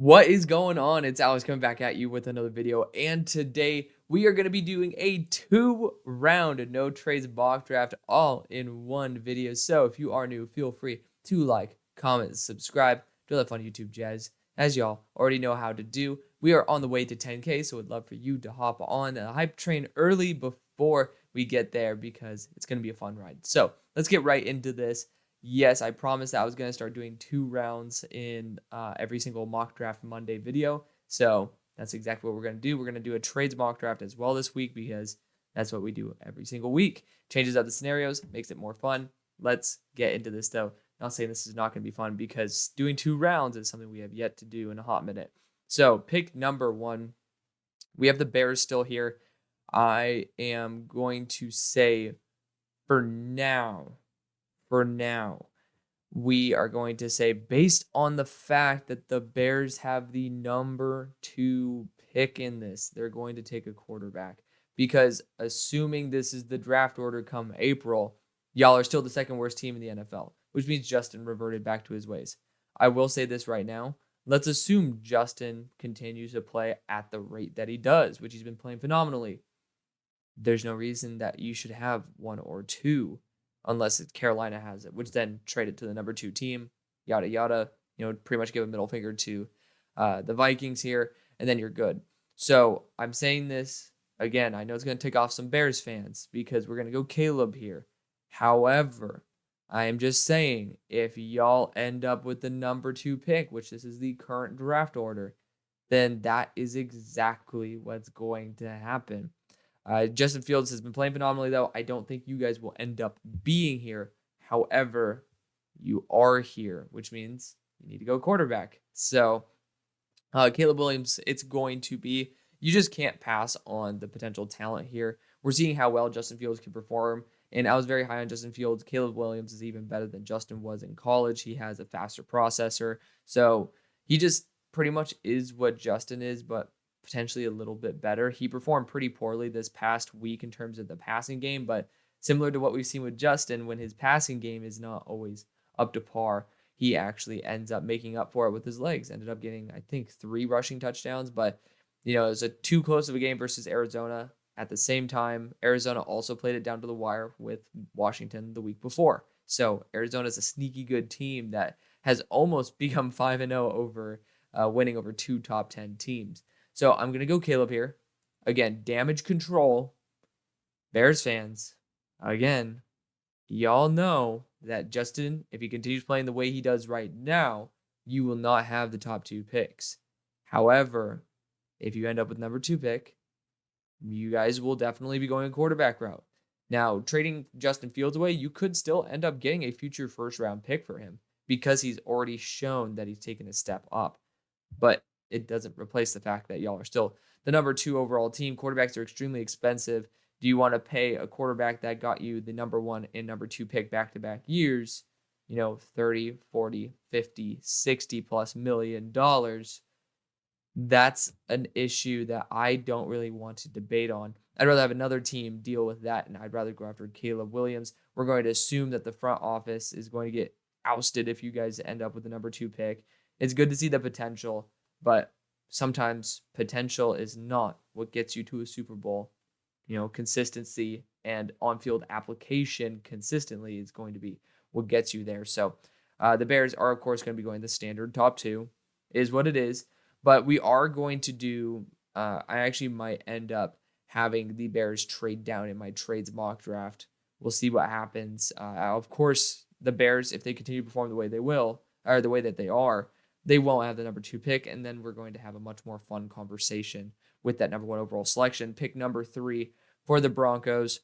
What is going on? It's Alex coming back at you with another video. And today we are going to be doing a 2-round no trades mock draft all in one video. So if you are new, feel free to like, comment, subscribe, do that fun YouTube jazz. As y'all already know how to do, we are on the way to 10K. So I'd love for you to hop on the hype train early before we get there because it's going to be a fun ride. So let's get right into this. Yes, I promised that I was going to start doing 2 rounds in every single mock draft Monday video. So that's exactly what we're going to do. We're going to do a trades mock draft as well this week because that's what we do every single week. Changes up the scenarios, makes it more fun. Let's get into this though. Not saying this is not going to be fun because doing 2 rounds is something we have yet to do in a hot minute. So pick number 1. We have the Bears still here. I am going to say for now, we are going to say based on the fact that the Bears have the number 2 pick in this, they're going to take a quarterback. Because assuming this is the draft order come April, y'all are still the second worst team in the NFL, which means Justin reverted back to his ways. I will say this right now. Let's assume Justin continues to play at the rate that he does, which he's been playing phenomenally. There's no reason that you should have 1 or 2 unless Carolina has it, which then trade it to the number 2 team, yada, yada, pretty much give a middle finger to the Vikings here, and then you're good. So I'm saying this, again, I know it's going to take off some Bears fans because we're going to go Caleb here. However, I am just saying, if y'all end up with the number 2 pick, which this is the current draft order, then that is exactly what's going to happen. Justin Fields has been playing phenomenally, though. I don't think you guys will end up being here. However, you are here, which means you need to go quarterback. So, Caleb Williams, it's going to be, you just can't pass on the potential talent here. We're seeing how well Justin Fields can perform, and I was very high on Justin Fields. Caleb Williams is even better than Justin was in college. He has a faster processor. So, he just pretty much is what Justin is, but potentially a little bit better. He performed pretty poorly this past week in terms of the passing game, but similar to what we've seen with Justin, when his passing game is not always up to par, he actually ends up making up for it with his legs. Ended up getting, I think, 3 rushing touchdowns, but it was a too close of a game versus Arizona. At the same time, Arizona also played it down to the wire with Washington the week before. So Arizona is a sneaky good team that has almost become 5-0 over winning over 2 top 10 teams. So I'm going to go Caleb here. Again, damage control. Bears fans, again, y'all know that Justin, if he continues playing the way he does right now, you will not have the top 2 picks. However, if you end up with number 2 pick, you guys will definitely be going a quarterback route. Now, trading Justin Fields away, you could still end up getting a future first-round pick for him because he's already shown that he's taken a step up. But it doesn't replace the fact that y'all are still the number 2 overall team. Quarterbacks are extremely expensive. Do you want to pay a quarterback that got you the number 1 and number 2 pick back-to-back years, 30, 40, 50, 60 plus million dollars? That's an issue that I don't really want to debate on. I'd rather have another team deal with that, and I'd rather go after Caleb Williams. We're going to assume that the front office is going to get ousted if you guys end up with the number 2 pick. It's good to see the potential, but sometimes potential is not what gets you to a Super Bowl. Consistency and on-field application consistently is going to be what gets you there. So the Bears are, of course, going to be going the standard top 2, is what it is. But we are going to do, I actually might end up having the Bears trade down in my trades mock draft. We'll see what happens. Of course, the Bears, if they continue to perform the way they will, or the way that they are, they won't have the number 2 pick, and then we're going to have a much more fun conversation with that number 1 overall selection. Pick number 3 for the Broncos.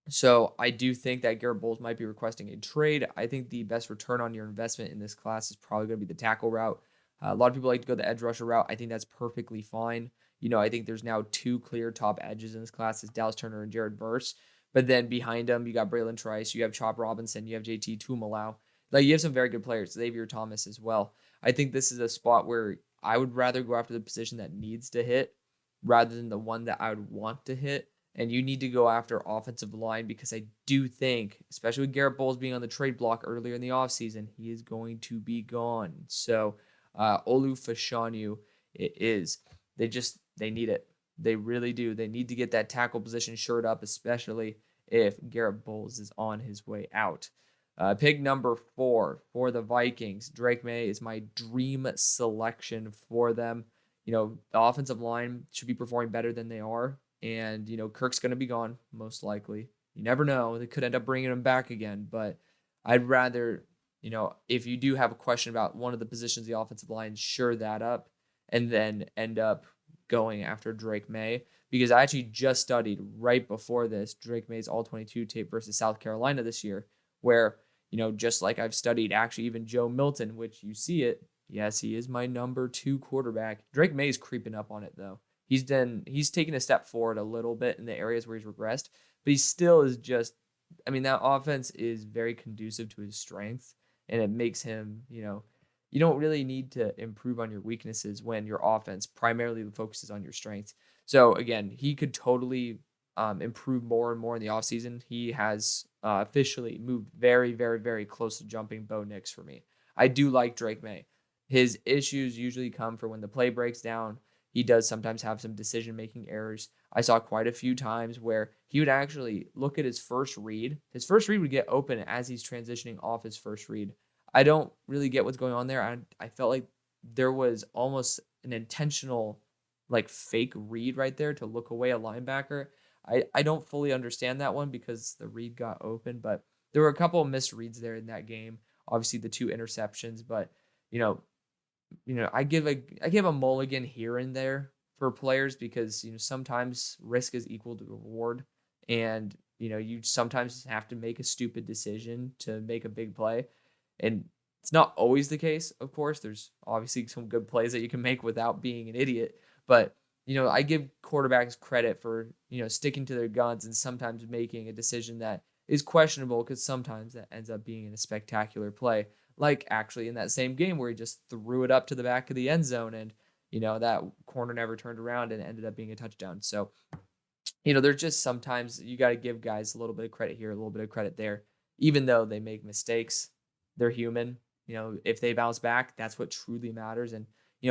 So I do think that Garrett Bowles might be requesting a trade. I think the best return on your investment in this class is probably going to be the tackle route. A lot of people like to go the edge rusher route. I think that's perfectly fine. I think there's now 2 clear top edges in this class. It's Dallas Turner and Jared Verse. But then behind them, you got Braylon Trice, you have Chop Robinson, you have JT Tuimoloau. You have some very good players, Xavier Thomas as well. I think this is a spot where I would rather go after the position that needs to hit rather than the one that I would want to hit. And you need to go after offensive line because I do think, especially with Garrett Bowles being on the trade block earlier in the offseason, he is going to be gone. So Olufashanu is. They need it. They really do. They need to get that tackle position shored up, especially if Garrett Bowles is on his way out. Pick number 4 for the Vikings. Drake May is my dream selection for them. The offensive line should be performing better than they are. And, Kirk's going to be gone, most likely. You never know. They could end up bringing him back again. But I'd rather, if you do have a question about one of the positions of the offensive line, shore that up and then end up going after Drake May. Because I actually just studied right before this Drake May's All-22 tape versus South Carolina this year, where, just like I've studied actually even Joe Milton, which you see it. Yes, he is my number 2 quarterback. Drake May's creeping up on it, though. He's taken a step forward a little bit in the areas where he's regressed, but he still is just, that offense is very conducive to his strength, and it makes him, you don't really need to improve on your weaknesses when your offense primarily focuses on your strengths. So again, he could totally improve more and more in the offseason. He has officially moved very, very, very close to jumping Bo Nix for me. I do like Drake May. His issues usually come for when the play breaks down. He does sometimes have some decision-making errors. I saw quite a few times where he would actually look at his first read. His first read would get open as he's transitioning off his first read. I don't really get what's going on there. I felt like there was almost an intentional fake read right there to look away a linebacker. I don't fully understand that one because the read got open, but there were a couple of misreads there in that game. Obviously the 2 interceptions, but I give a mulligan here and there for players because sometimes risk is equal to reward, and you sometimes have to make a stupid decision to make a big play, and it's not always the case. Of course, there's obviously some good plays that you can make without being an idiot, but I give quarterbacks credit for sticking to their guns and sometimes making a decision that is questionable because sometimes that ends up being a spectacular play. Like actually in that same game where he just threw it up to the back of the end zone and, that corner never turned around and ended up being a touchdown. So, there's just sometimes you got to give guys a little bit of credit here, a little bit of credit there. Even though they make mistakes, they're human. If they bounce back, that's what truly matters. And,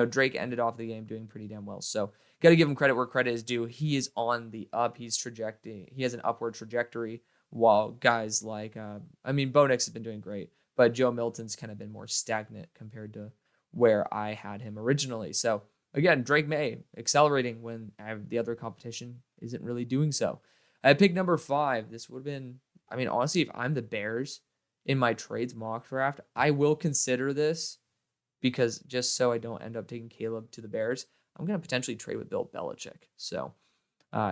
Drake ended off the game doing pretty damn well. So, got to give him credit where credit is due. He is on the up. He has an upward trajectory while guys like, Bo Nix has been doing great. But Joe Milton's kind of been more stagnant compared to where I had him originally. So, again, Drake May accelerating when the other competition isn't really doing so. At pick number 5, this would have been, honestly, if I'm the Bears in my trades mock draft, I will consider this because just so I don't end up taking Caleb to the Bears, I'm going to potentially trade with Bill Belichick. So,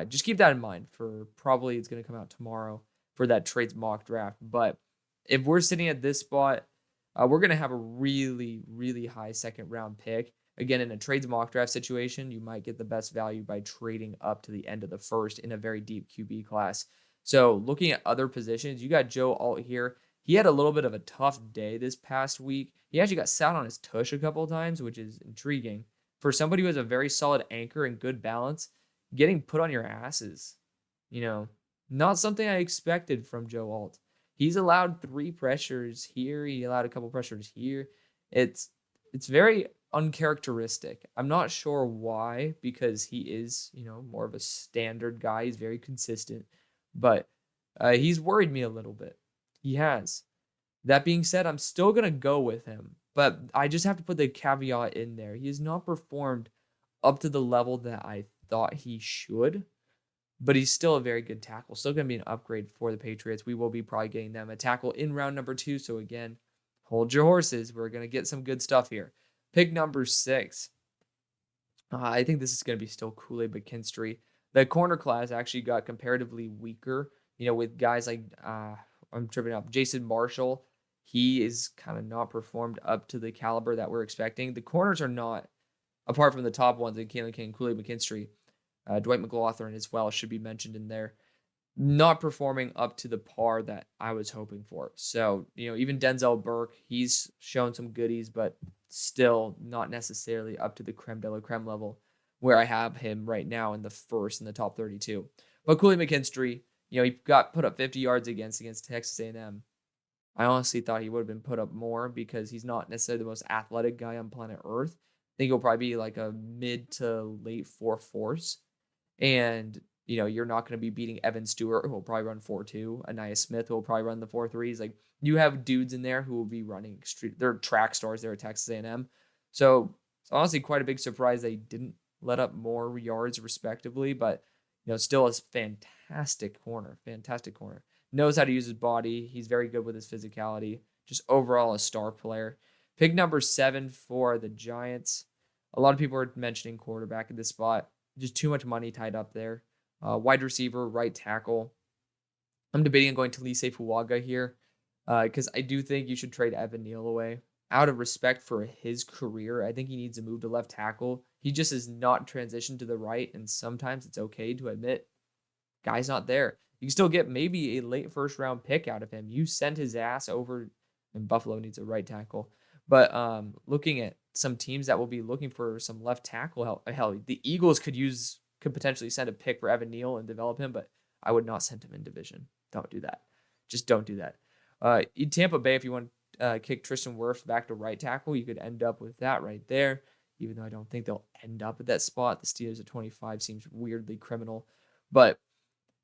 just keep that in mind for probably it's going to come out tomorrow for that trades mock draft. But if we're sitting at this spot, we're going to have a really, really high second round pick. Again, in a trades mock draft situation, you might get the best value by trading up to the end of the first in a very deep QB class. So looking at other positions, you got Joe Alt here. He had a little bit of a tough day this past week. He actually got sat on his tush a couple of times, which is intriguing. For somebody who has a very solid anchor and good balance, getting put on your ass is, not something I expected from Joe Alt. He's allowed 3 pressures here. He allowed a couple pressures here. It's very uncharacteristic. I'm not sure why, because he is, more of a standard guy. He's very consistent, but he's worried me a little bit. He has. That being said, I'm still going to go with him, but I just have to put the caveat in there. He has not performed up to the level that I thought he should. But he's still a very good tackle. Still going to be an upgrade for the Patriots. We will be probably getting them a tackle in round number 2. So again, hold your horses. We're going to get some good stuff here. Pick number 6. I think this is going to be still Kool-Aid McKinstry. The corner class actually got comparatively weaker. With guys like, I'm tripping up, Jason Marshall. He is kind of not performed up to the caliber that we're expecting. The corners are not, apart from the top ones, like Kalen King, Kool-Aid McKinstry. Dwight McLaughlin as well should be mentioned in there. Not performing up to the par that I was hoping for. So, even Denzel Burke, he's shown some goodies, but still not necessarily up to the creme de la creme level where I have him right now in the top 32. But Kool-Aid McKinstry, he got put up 50 yards against Texas A&M. I honestly thought he would have been put up more because he's not necessarily the most athletic guy on planet Earth. I think he'll probably be like a mid to late 4 force. And, you're not going to be beating Evan Stewart, who will probably run 4.2, Anaya Smith, who will probably run the 4.3s. Like, you have dudes in there who will be running extreme. They're track stars there at Texas A&M. So it's honestly quite a big surprise they didn't let up more yards respectively, but, still a fantastic corner. Fantastic corner. Knows how to use his body. He's very good with his physicality. Just overall a star player. Pick number 7 for the Giants. A lot of people are mentioning quarterback at this spot. Just too much money tied up there. Wide receiver, right tackle. I'm debating on going to Lise Fuaga here because I do think you should trade Evan Neal away. Out of respect for his career, I think he needs to move to left tackle. He just is not transitioned to the right, and sometimes it's okay to admit guy's not there. You can still get maybe a late first round pick out of him. You send his ass over, and Buffalo needs a right tackle. But looking at some teams that will be looking for some left tackle, hell, the Eagles could potentially send a pick for Evan Neal and develop him, but I would not send him in division. Don't do that. Just don't do that. In Tampa Bay, if you want to kick Tristan Wirfs back to right tackle, you could end up with that right there. Even though I don't think they'll end up at that spot, the Steelers at 25 seems weirdly criminal. But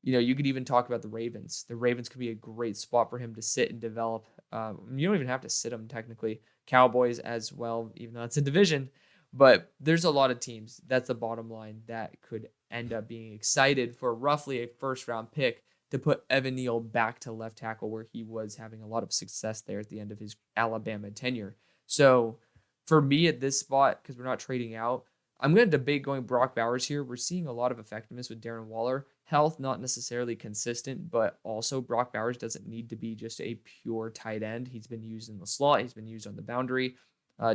you could even talk about the Ravens. The Ravens could be a great spot for him to sit and develop. You don't even have to sit him technically. Cowboys as well, even though it's a division. But there's a lot of teams, that's the bottom line, that could end up being excited for roughly a first-round pick to put Evan Neal back to left tackle where he was having a lot of success there at the end of his Alabama tenure. So for me at this spot, because we're not trading out, I'm going to debate going Brock Bowers here. We're seeing a lot of effectiveness with Darren Waller. Health, not necessarily consistent, but also Brock Bowers doesn't need to be just a pure tight end. He's been used in the slot. He's been used on the boundary.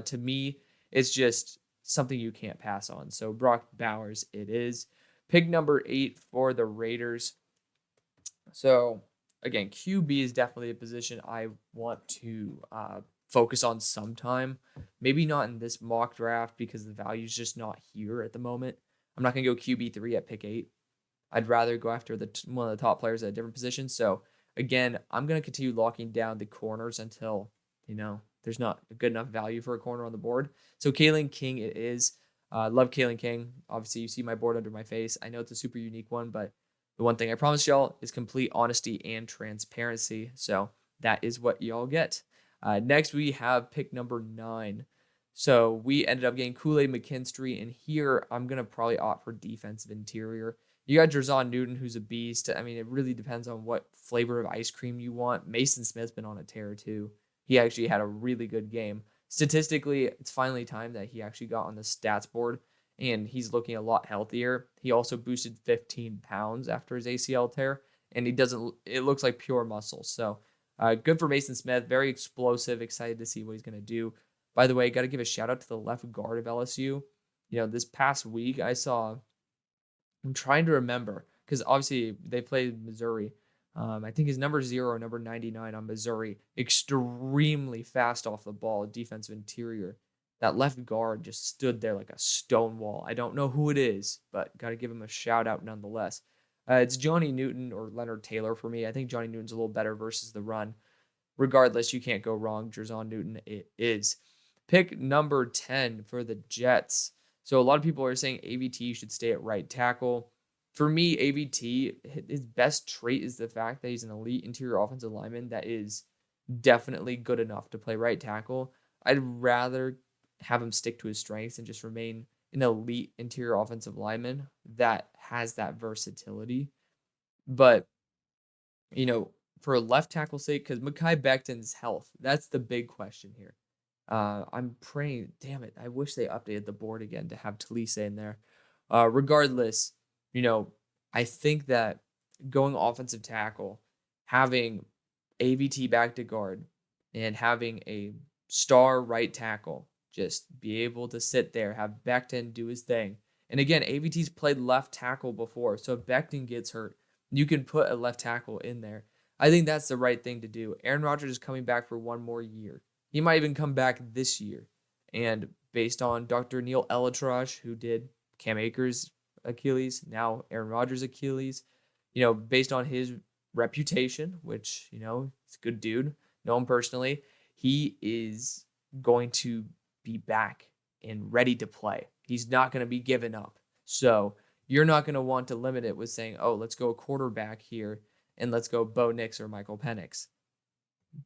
To me, it's just something you can't pass on. So Brock Bowers it is. Pick number 8 for the Raiders. So again, QB is definitely a position I want to focus on sometime. Maybe not in this mock draft because the value is just not here at the moment. I'm not going to go QB3 at pick 8. I'd rather go after one of the top players at a different position. So again, I'm going to continue locking down the corners until, there's not a good enough value for a corner on the board. So Kalen King it is. Love Kalen King. Obviously, you see my board under my face. I know it's a super unique one, but the one thing I promise y'all is complete honesty and transparency. So that is what y'all get. Next, we have pick number 9. So we ended up getting Kool-Aid McKinstry, and here I'm going to probably opt for defensive interior. You got Jerzon Newton, who's a beast. I mean, it really depends on what flavor of ice cream you want. Mason Smith's been on a tear, too. He actually had a really good game. Statistically, it's finally time that he actually got on the stats board, and he's looking a lot healthier. He also boosted 15 pounds after his ACL tear, and it looks like pure muscle. So good for Mason Smith. Very explosive. Excited to see what he's going to do. By the way, got to give a shout out to the left guard of LSU. This past week I'm trying to remember because obviously they played Missouri. I think his number 0, number 99 on Missouri, extremely fast off the ball, defensive interior. That left guard just stood there like a stone wall. I don't know who it is, but got to give him a shout out nonetheless. It's Johnny Newton or Leonard Taylor for me. I think Johnny Newton's a little better versus the run. Regardless, you can't go wrong. Jerzon Newton it is. Pick number 10 for the Jets. So a lot of people are saying AVT should stay at right tackle. For me, AVT, his best trait is the fact that he's an elite interior offensive lineman that is definitely good enough to play right tackle. I'd rather have him stick to his strengths and just remain an elite interior offensive lineman that has that versatility. But, for a left tackle sake, because Mekhi Becton's health, that's the big question here. I'm praying, damn it, I wish they updated the board again to have Talise in there. Regardless, I think that going offensive tackle, having AVT back to guard, and having a star right tackle, just be able to sit there, have Becton do his thing. And again, AVT's played left tackle before, so if Becton gets hurt, you can put a left tackle in there. I think that's the right thing to do. Aaron Rodgers is coming back for one more year. He might even come back this year. And based on Dr. Neil Elatrosh, who did Cam Akers' Achilles, now Aaron Rodgers' Achilles, based on his reputation, which, he's a good dude, know him personally. He is going to be back and ready to play. He's not going to be given up. So you're not going to want to limit it with saying, oh, let's go quarterback here and let's go Bo Nix or Michael Penix.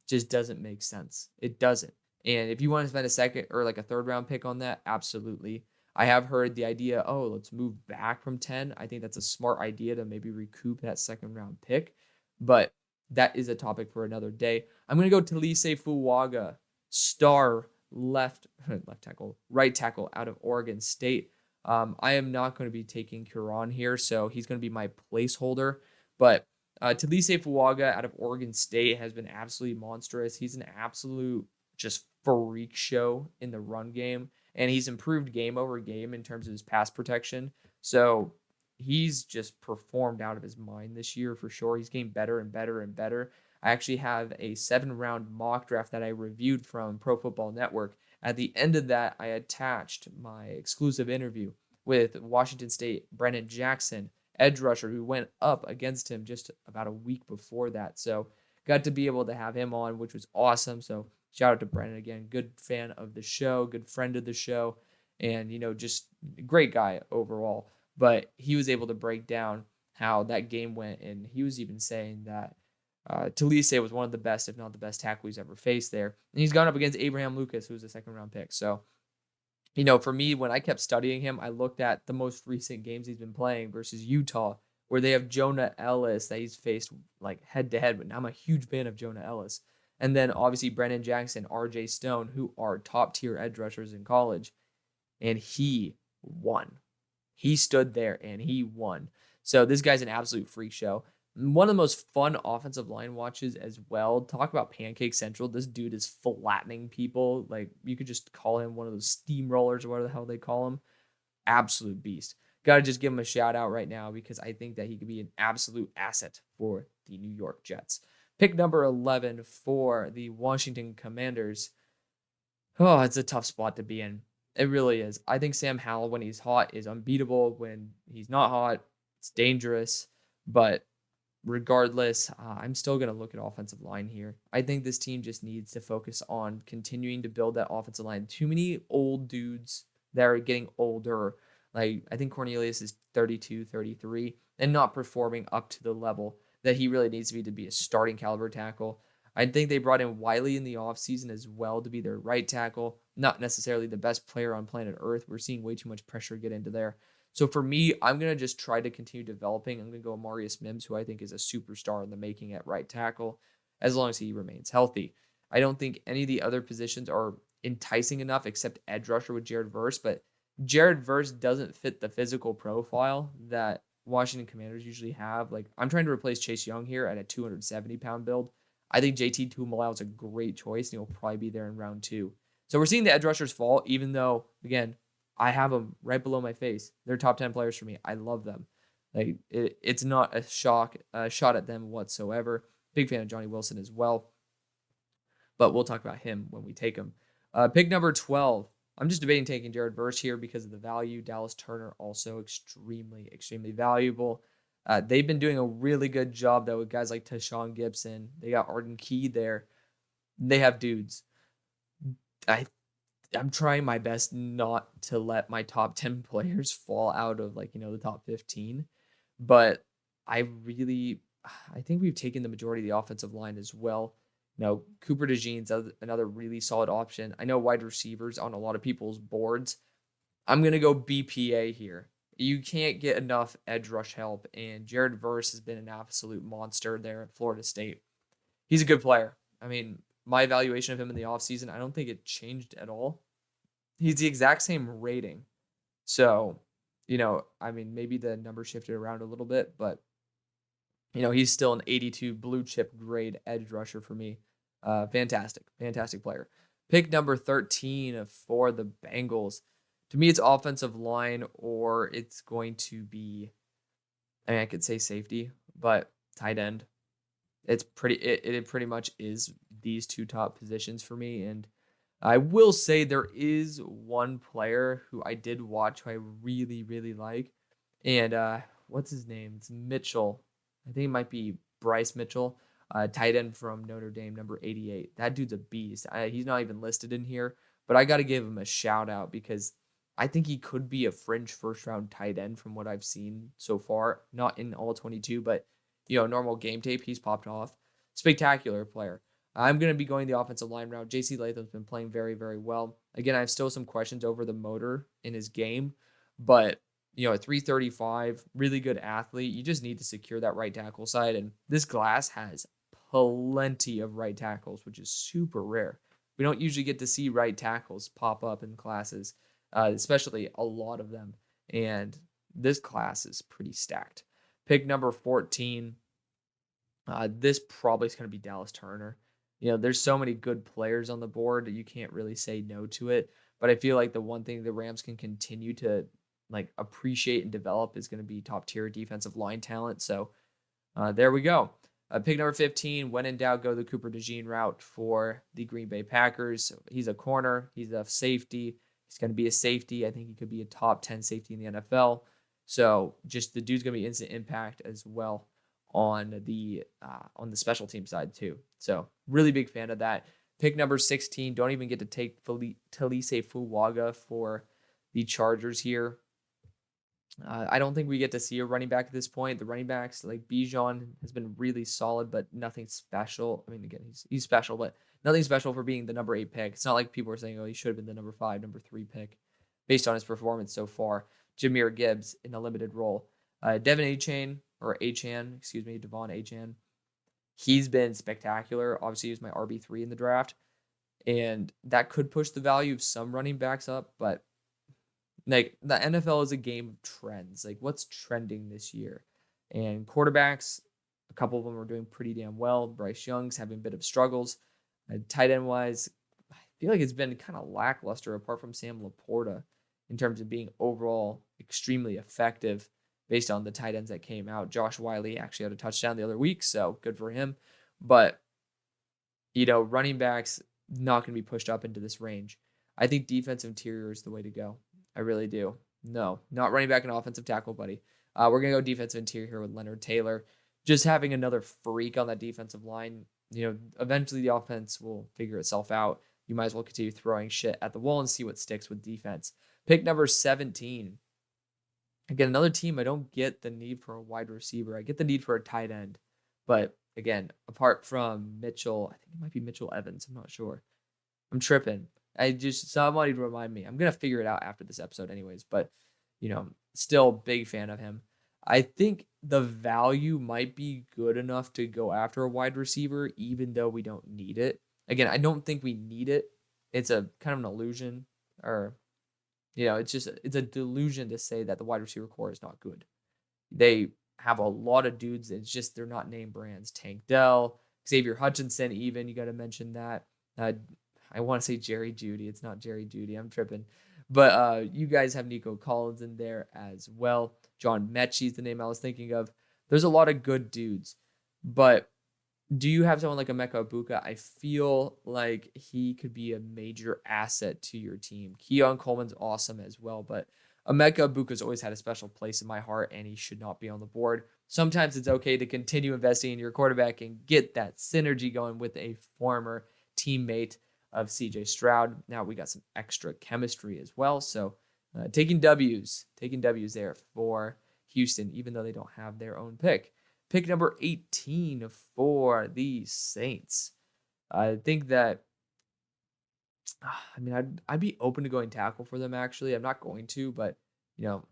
Just doesn't make sense. It doesn't. And if you want to spend a second or like a third round pick on that, absolutely. I have heard the idea, oh, let's move back from 10. I think that's a smart idea to maybe recoup that second round pick. But that is a topic for another day. I'm going to go Talise Fuaga, star right tackle out of Oregon State. I am not going to be taking Curon here, so he's going to be my placeholder. But Talise Fuaga out of Oregon State has been absolutely monstrous. He's an absolute just freak show in the run game, and he's improved game over game in terms of his pass protection. So he's just performed out of his mind this year for sure. He's getting better and better and better. I actually have a 7-round mock draft that I reviewed from Pro Football Network. At the end of that, I attached my exclusive interview with Washington State Brennan Jackson, edge rusher, who went up against him just about a week before that. So got to be able to have him on, which was awesome. So shout out to Brennan again. Good fan of the show, good friend of the show, and, just great guy overall. But he was able to break down how that game went, and he was even saying that Talise was one of the best, if not the best tackle he's ever faced there. And he's gone up against Abraham Lucas, who was a 2nd-round pick. So, for me, when I kept studying him, I looked at the most recent games he's been playing versus Utah, where they have Jonah Ellis that he's faced like head-to-head. But I'm a huge fan of Jonah Ellis. And then, obviously, Brennan Jackson, R.J. Stone, who are top-tier edge rushers in college. And he won. He stood there and he won. So this guy's an absolute freak show. One of the most fun offensive line watches as well. Talk about Pancake Central. This dude is flattening people. Like, you could just call him one of those steamrollers or whatever the hell they call him. Absolute beast. Got to just give him a shout out right now because I think that he could be an absolute asset for the New York Jets. Pick number 11 for the Washington Commanders. Oh, it's a tough spot to be in. It really is. I think Sam Howell, when he's hot, is unbeatable. When he's not hot, it's dangerous. But regardless, I'm still going to look at offensive line here. I think this team just needs to focus on continuing to build that offensive line. Too many old dudes that are getting older. Like, I think Cornelius is 32, 33, and not performing up to the level that he really needs to be a starting caliber tackle. I think they brought in Wiley in the offseason as well to be their right tackle. Not necessarily the best player on planet Earth. We're seeing way too much pressure get into there. So for me, I'm going to just try to continue developing. I'm going to go Marius Mims, who I think is a superstar in the making at right tackle, as long as he remains healthy. I don't think any of the other positions are enticing enough except edge rusher with Jared Verse, but Jared Verse doesn't fit the physical profile that Washington Commanders usually have. Like, I'm trying to replace Chase Young here at a 270-pound build. I think JT Tuimoloau is a great choice, and he'll probably be there in round 2. So we're seeing the edge rushers fall, even though, again, I have them right below my face. They're top 10 players for me. I love them. Like, it's not a shot at them whatsoever. Big fan of Johnny Wilson as well. But we'll talk about him when we take him. Pick number 12. I'm just debating taking Jared Verse here because of the value. Dallas Turner also extremely, extremely valuable. They've been doing a really good job, though, with guys like Tashawn Gibson. They got Arden Key there. They have dudes. I'm trying my best not to let my top 10 players fall out of, the top 15. But I think we've taken the majority of the offensive line as well. Cooper DeJean's another really solid option. I know wide receivers on a lot of people's boards. I'm going to go BPA here. You can't get enough edge rush help, and Jared Verse has been an absolute monster there at Florida State. He's a good player. I mean, my evaluation of him in the offseason, I don't think it changed at all. He's the exact same rating. So, maybe the number shifted around a little bit, but, he's still an 82 blue chip grade edge rusher for me. Fantastic player. Pick number 13 for the Bengals. To me, it's offensive line, or it's going to be, I could say safety, but tight end. It pretty much is these two top positions for me. And I will say there is one player who I did watch who I really, really like. And what's his name? It's Mitchell. I think it might be Bryce Mitchell. Tight end from Notre Dame, number 88. That dude's a beast. He's not even listed in here, but I got to give him a shout out because I think he could be a fringe first round tight end from what I've seen so far. Not in all 22, but normal game tape, he's popped off. Spectacular player. I'm going to be going the offensive line route. JC Latham's been playing very, very well. Again, I have still some questions over the motor in his game, but at 335, really good athlete. You just need to secure that right tackle side, and this class has plenty of right tackles, which is super rare. We don't usually get to see right tackles pop up in classes, especially a lot of them, and this class is pretty stacked. Pick number 14. This probably is going to be Dallas Turner. There's so many good players on the board that you can't really say no to it. But I feel like the one thing the Rams can continue to appreciate and develop is going to be top tier defensive line talent. So there we go. Pick number 15, when in doubt, go the Cooper DeJean route for the Green Bay Packers. He's a corner. He's a safety. He's going to be a safety. I think he could be a top 10 safety in the NFL. So just the dude's going to be instant impact as well on the special team side too. So really big fan of that. Pick number 16. Don't even get to take Talise Fuaga for the Chargers here. I don't think we get to see a running back at this point. The running backs like Bijan has been really solid, but nothing special. I mean, again, he's special, but nothing special for being the number 8 pick. It's not like people are saying, oh, he should have been the number 5, number 3 pick based on his performance so far. Jahmyr Gibbs in a limited role. Devon Achane. He's been spectacular. Obviously, he was my RB3 in the draft, and that could push the value of some running backs up. But the NFL is a game of trends. What's trending this year? And quarterbacks, a couple of them are doing pretty damn well. Bryce Young's having a bit of struggles. Tight end wise, I feel like it's been kind of lackluster apart from Sam Laporta in terms of being overall extremely effective. Based on the tight ends that came out. Josh Wiley actually had a touchdown the other week, so good for him. But, running backs not going to be pushed up into this range. I think defensive interior is the way to go. I really do. No, not running back and offensive tackle, buddy. We're going to go defensive interior here with Leonard Taylor. Just having another freak on that defensive line, eventually the offense will figure itself out. You might as well continue throwing shit at the wall and see what sticks with defense. Pick number 17. Again, another team, I don't get the need for a wide receiver. I get the need for a tight end. But again, apart from Mitchell, I think it might be Mitchell Evans. I'm not sure. I'm tripping. Somebody to remind me. I'm going to figure it out after this episode anyways. But, still big fan of him. I think the value might be good enough to go after a wide receiver, even though we don't need it. Again, I don't think we need it. It's a kind of an illusion or... it's a delusion to say that the wide receiver core is not good. They have a lot of dudes. It's just they're not name brands. Tank Dell, Xavier Hutchinson, even. You got to mention that. I want to say Jerry Jeudy. It's not Jerry Jeudy. I'm tripping. But you guys have Nico Collins in there as well. John Mechie is the name I was thinking of. There's a lot of good dudes. But do you have someone like Emeka Ibuka? I feel like he could be a major asset to your team. Keon Coleman's awesome as well, but Emeka Ibuka's always had a special place in my heart, and he should not be on the board. Sometimes it's okay to continue investing in your quarterback and get that synergy going with a former teammate of CJ Stroud. Now we got some extra chemistry as well, so taking W's there for Houston, even though they don't have their own pick. Pick number 18 for the Saints. I think that, I'd be open to going tackle for them, actually. I'm not going to, but,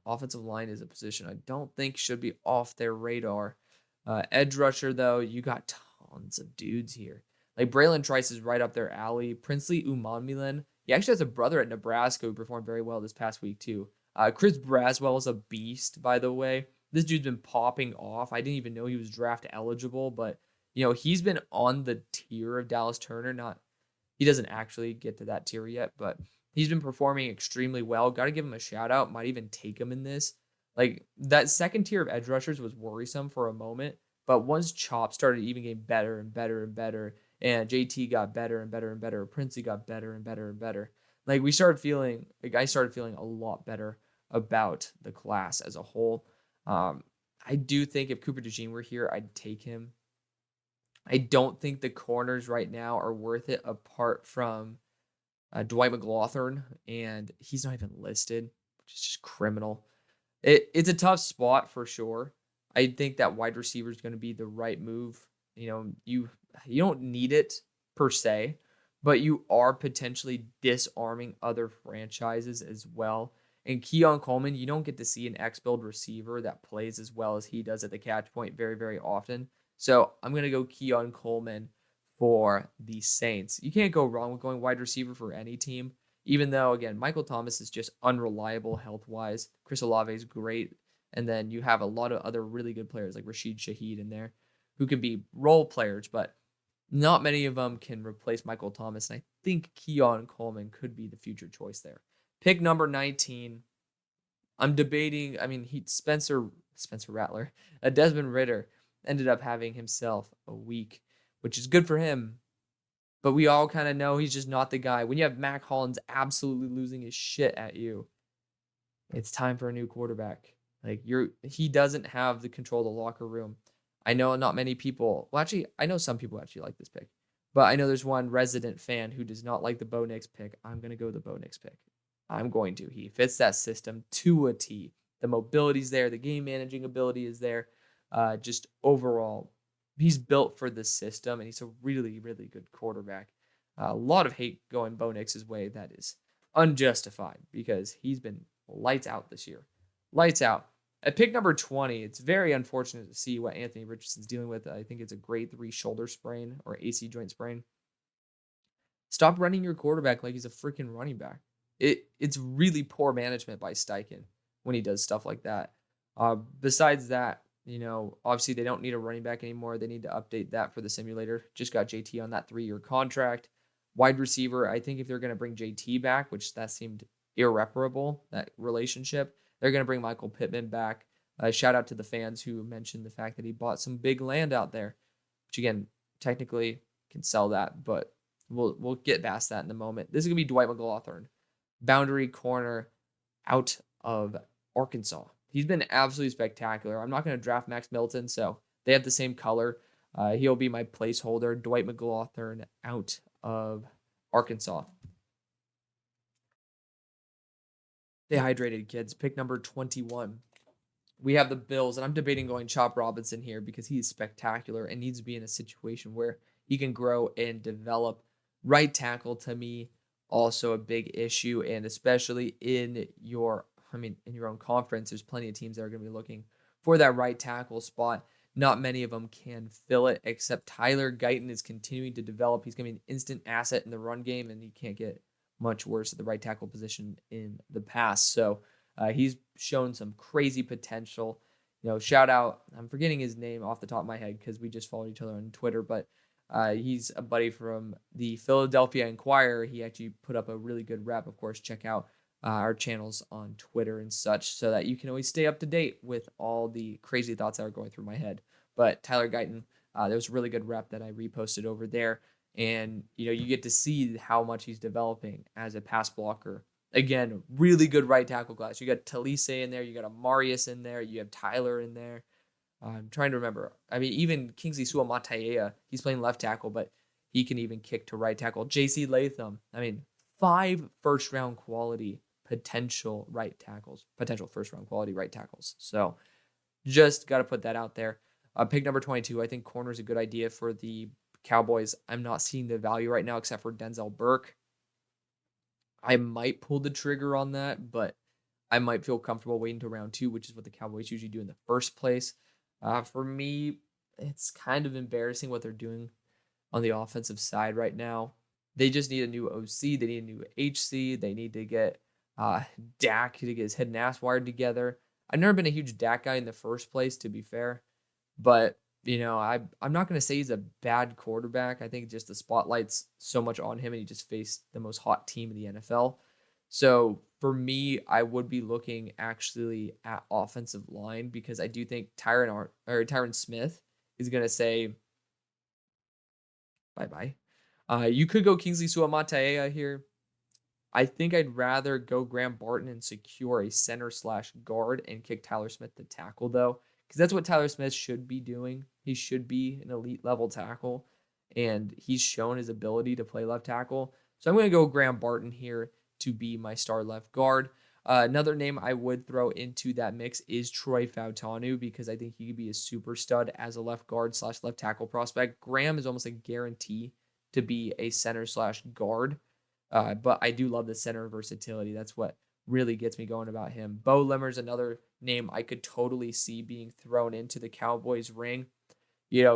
offensive line is a position I don't think should be off their radar. Edge rusher, though, you got tons of dudes here. Braylon Trice is right up their alley. Princely Umanmielen, he actually has a brother at Nebraska who performed very well this past week, too. Chris Braswell is a beast, by the way. This dude's been popping off. I didn't even know he was draft eligible, but, he's been on the tier of Dallas Turner. He doesn't actually get to that tier yet, but he's been performing extremely well. Got to give him a shout out. Might even take him in this. That second tier of edge rushers was worrisome for a moment, but once Chop started even getting better and better and better, and JT got better and better and better, Princey got better and better and better. I started feeling a lot better about the class as a whole. I do think if Cooper DeJean were here, I'd take him. I don't think the corners right now are worth it apart from Dwight McLaughlin, and he's not even listed, which is just criminal. It's a tough spot for sure. I think that wide receiver is going to be the right move. You don't need it per se, but you are potentially disarming other franchises as well. And Keon Coleman, you don't get to see an X-build receiver that plays as well as he does at the catch point very, very often. So I'm going to go Keon Coleman for the Saints. You can't go wrong with going wide receiver for any team, even though, again, Michael Thomas is just unreliable health-wise. Chris Olave is great. And then you have a lot of other really good players like Rashid Shaheed in there who can be role players, but not many of them can replace Michael Thomas. And I think Keon Coleman could be the future choice there. Pick number 19. I'm debating. I mean, Spencer Rattler, Desmond Ritter ended up having himself a week, which is good for him. But we all kind of know he's just not the guy. When you have Mac Hollins absolutely losing his shit at you, it's time for a new quarterback. He doesn't have the control of the locker room. I know not many people. Well, actually, I know some people actually like this pick, but I know there's one resident fan who does not like the Bo Nix pick. I'm gonna go the Bo Nix pick. I'm going to. He fits that system to a T. The mobility's there. The game managing ability is there. Just overall, he's built for the system, and he's a really, really good quarterback. A lot of hate going Bo Nix's way. That is unjustified because he's been lights out this year. Lights out. At pick number 20, it's very unfortunate to see what Anthony Richardson's dealing with. I think it's a grade 3 shoulder sprain or AC joint sprain. Stop running your quarterback like he's a freaking running back. It's really poor management by Steichen when he does stuff like that. Besides that, obviously they don't need a running back anymore. They need to update that for the simulator. Just got JT on that 3-year contract. Wide receiver, I think if they're going to bring JT back, which that seemed irreparable, that relationship, they're going to bring Michael Pittman back. Shout out to the fans who mentioned the fact that he bought some big land out there, which again, technically can sell that, but we'll get past that in a moment. This is going to be Dwight McLaughlin, boundary corner out of Arkansas. He's been absolutely spectacular. I'm not going to draft Max Milton, so they have the same color. He'll be my placeholder. Dwight McLaughlin out of Arkansas. Dehydrated kids. Pick number 21. We have the Bills, and I'm debating going Chop Robinson here because he's spectacular and needs to be in a situation where he can grow and develop. Right tackle, to me, also a big issue, and especially in your own conference, there's plenty of teams that are going to be looking for that right tackle spot. Not many of them can fill it, except Tyler Guyton is continuing to develop. He's going to be an instant asset in the run game, and he can't get much worse at the right tackle position in the past. So he's shown some crazy potential. Shout out, I'm forgetting his name off the top of my head because we just followed each other on Twitter, but he's a buddy from the Philadelphia Inquirer. He actually put up a really good rep. Of course, check out our channels on Twitter and such so that you can always stay up to date with all the crazy thoughts that are going through my head. But Tyler Guyton, there was a really good rep that I reposted over there. And, you get to see how much he's developing as a pass blocker. Again, really good right tackle class. You got Talise in there. You got Amarius in there. You have Tyler in there. I'm trying to remember. Even Kingsley Suamataia, he's playing left tackle, but he can even kick to right tackle. J.C. Latham. 5 first-round quality potential first-round quality right tackles. So just got to put that out there. Pick number 22, I think corner is a good idea for the Cowboys. I'm not seeing the value right now except for Denzel Burke. I might pull the trigger on that, but I might feel comfortable waiting to round 2, which is what the Cowboys usually do in the first place. For me, it's kind of embarrassing what they're doing on the offensive side right now. They just need a new OC. They need a new HC. They need to get Dak to get his head and ass wired together. I've never been a huge Dak guy in the first place, to be fair. But, I'm not going to say he's a bad quarterback. I think just the spotlight's so much on him, and he just faced the most hot team in the NFL. So for me, I would be looking actually at offensive line because I do think Tyron Smith is going to say bye-bye. You could go Kingsley Suamataia here. I think I'd rather go Graham Barton and secure a center/guard and kick Tyler Smith to tackle, though, because that's what Tyler Smith should be doing. He should be an elite level tackle, and he's shown his ability to play left tackle. So I'm going to go Graham Barton here to be my star left guard. Another name I would throw into that mix is Troy Fautanu, because I think he could be a super stud as a left guard / left tackle prospect. Graham is almost a guarantee to be a center / guard, but I do love the center versatility. That's what really gets me going about him. Bo Limmer's another name I could totally see being thrown into the Cowboys ring.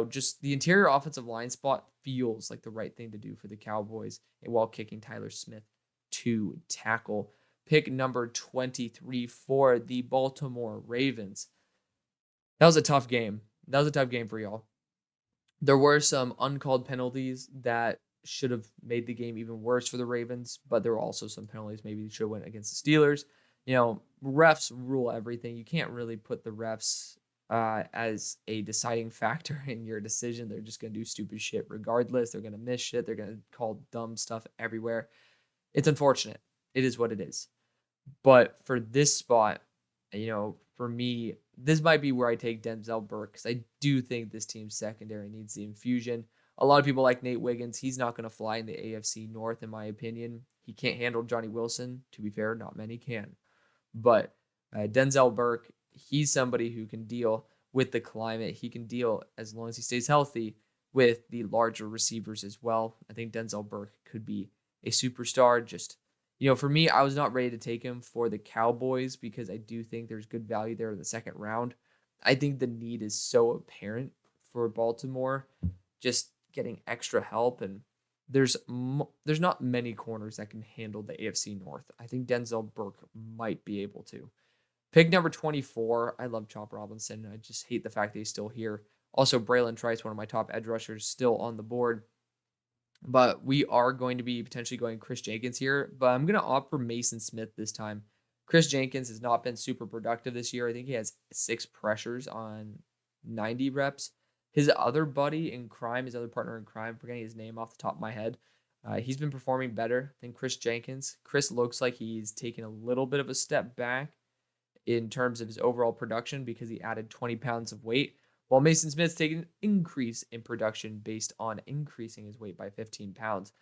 Just the interior offensive line spot feels like the right thing to do for the Cowboys, and while kicking Tyler Smith to tackle. Pick number 23 for the Baltimore Ravens. That was a tough game. That was a tough game for y'all. There were some uncalled penalties that should have made the game even worse for the Ravens, but there were also some penalties maybe should have went against the Steelers. Refs rule everything. You can't really put the refs as a deciding factor in your decision. They're just going to do stupid shit regardless. They're going to miss shit. They're going to call dumb stuff everywhere. It's unfortunate. It is what it is. But for this spot, for me, this might be where I take Denzel Burke, because I do think this team's secondary needs the infusion. A lot of people like Nate Wiggins. He's not going to fly in the AFC North, in my opinion. He can't handle Johnny Wilson. To be fair, not many can. But Denzel Burke, he's somebody who can deal with the climate. He can deal, as long as he stays healthy, with the larger receivers as well. I think Denzel Burke could be a superstar. Just, for me, I was not ready to take him for the Cowboys, because I do think there's good value there in the second round. I think the need is so apparent for Baltimore, just getting extra help, and there's not many corners that can handle the AFC North. I think Denzel Burke might be able to. Pick number 24, I love Chop Robinson. I just hate the fact that he's still here. Also, Braylon Trice, one of my top edge rushers, still on the board. But we are going to be potentially going Chris Jenkins here, but I'm going to opt for Mason Smith this time. Chris Jenkins has not been super productive this year. I think he has 6 pressures on 90 reps. His other buddy in crime, his other partner in crime, forgetting his name off the top of my head, he's been performing better than Chris Jenkins. Chris looks like he's taken a little bit of a step back in terms of his overall production, because he added 20 pounds of weight, while Mason Smith's taken an increase in production based on increasing his weight by 15 pounds.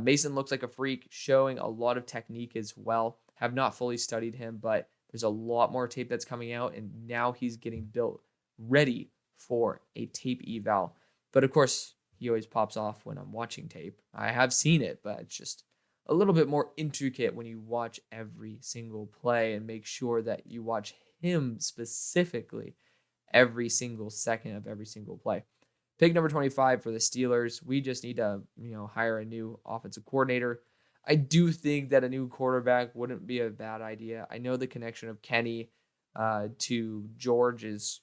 Mason looks like a freak, showing a lot of technique as well. Have not fully studied him, but there's a lot more tape that's coming out, and now he's getting built ready for a tape eval. But of course, he always pops off when I'm watching tape. I have seen it, but it's just a little bit more intricate when you watch every single play and make sure that you watch him specifically every single second of every single play. Pick number 25 for the Steelers. We just need to, hire a new offensive coordinator. I do think that a new quarterback wouldn't be a bad idea. I know the connection of Kenny to George is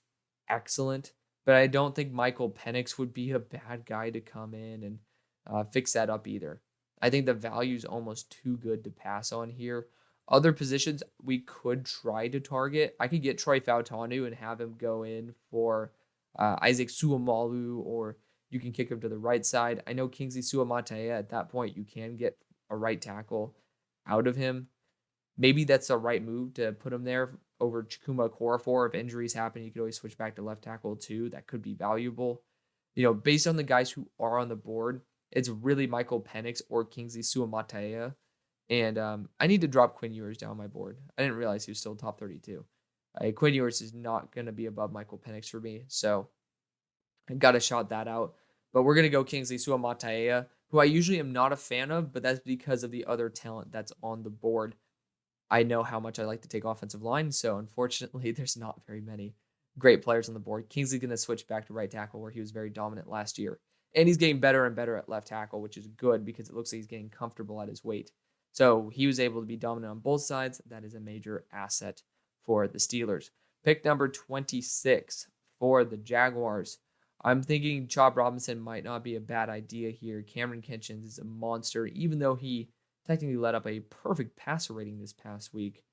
excellent, but I don't think Michael Penix would be a bad guy to come in and fix that up either. I think the value is almost too good to pass on here. Other positions we could try to target. I could get Troy Fautanu and have him go in for Isaac Suamalu, or you can kick him to the right side. I know Kingsley Suamatea, at that point, you can get a right tackle out of him. Maybe that's a right move to put him there over Chikuma Okorafor. If injuries happen, you could always switch back to left tackle too. That could be valuable. Based on the guys who are on the board, it's really Michael Penix or Kingsley Suamatea. And I need to drop Quinn Ewers down my board. I didn't realize he was still top 32. Quinn Ewers is not going to be above Michael Penix for me, so I got to shout that out. But we're going to go Kingsley Suamatea, who I usually am not a fan of, but that's because of the other talent that's on the board. I know how much I like to take offensive line, so unfortunately, there's not very many great players on the board. Kingsley's going to switch back to right tackle, where he was very dominant last year. And he's getting better and better at left tackle, which is good because it looks like he's getting comfortable at his weight. So he was able to be dominant on both sides. That is a major asset for the Steelers. Pick number 26 for the Jaguars. I'm thinking Chop Robinson might not be a bad idea here. Cameron Kitchens is a monster, even though he technically let up a perfect passer rating this past week,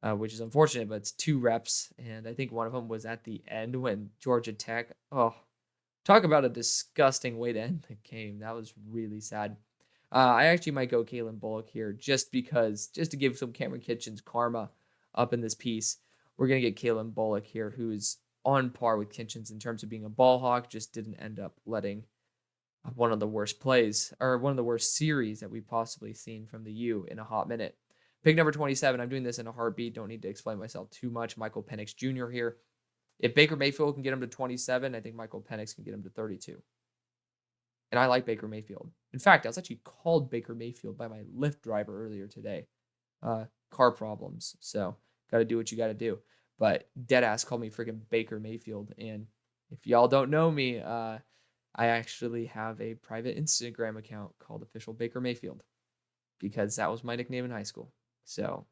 which is unfortunate, but it's 2 reps. And I think one of them was at the end when Georgia Tech, talk about a disgusting way to end the game. That was really sad. I actually might go Kalen Bullock here just to give some Cameron Kitchens karma up in this piece. We're going to get Kalen Bullock here, who's on par with Kitchens in terms of being a ball hawk, just didn't end up letting one of the worst plays or one of the worst series that we've possibly seen from the U in a hot minute. Pick number 27. I'm doing this in a heartbeat. Don't need to explain myself too much. Michael Penix Jr. here. If Baker Mayfield can get him to 27, I think Michael Penix can get him to 32. And I like Baker Mayfield. In fact, I was actually called Baker Mayfield by my Lyft driver earlier today. Car problems. So got to do what you got to do. But deadass called me freaking Baker Mayfield. And if y'all don't know me, I actually have a private Instagram account called Official Baker Mayfield because that was my nickname in high school. So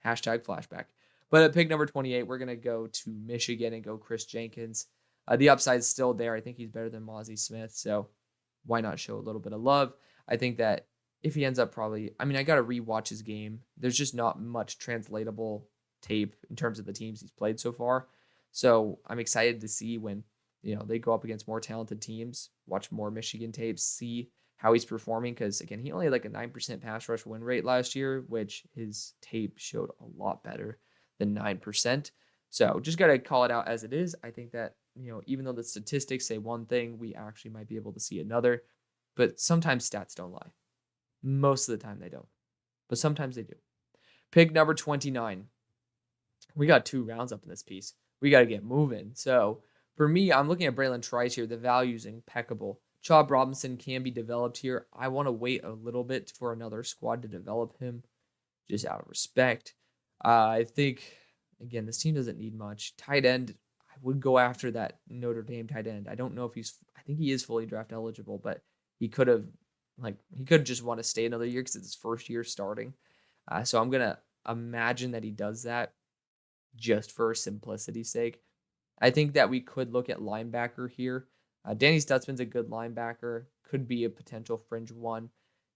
hashtag flashback. But at pick number 28, we're going to go to Michigan and go Chris Jenkins. The upside's still there. I think he's better than Mozzie Smith. So why not show a little bit of love? I think that if he ends up I got to rewatch his game. There's just not much translatable tape in terms of the teams he's played so far. So I'm excited to see when, they go up against more talented teams, watch more Michigan tapes, see how he's performing. Because, again, he only had like a 9% pass rush win rate last year, which his tape showed a lot better than 9%. So just got to call it out as it is. I think that, even though the statistics say one thing, we actually might be able to see another. But sometimes stats don't lie. Most of the time they don't. But sometimes they do. Pick number 29. We got 2 rounds up in this piece. We got to get moving. So for me, I'm looking at Braylon Trice here. The value's impeccable. Chop Robinson can be developed here. I want to wait a little bit for another squad to develop him, just out of respect. I think, again, this team doesn't need much. Tight end, I would go after that Notre Dame tight end. I don't know if I think he is fully draft eligible, but he could just want to stay another year because it's his first year starting. So I'm going to imagine that he does that just for simplicity's sake. I think that we could look at linebacker here. Danny Stutzman's a good linebacker. Could be a potential fringe one.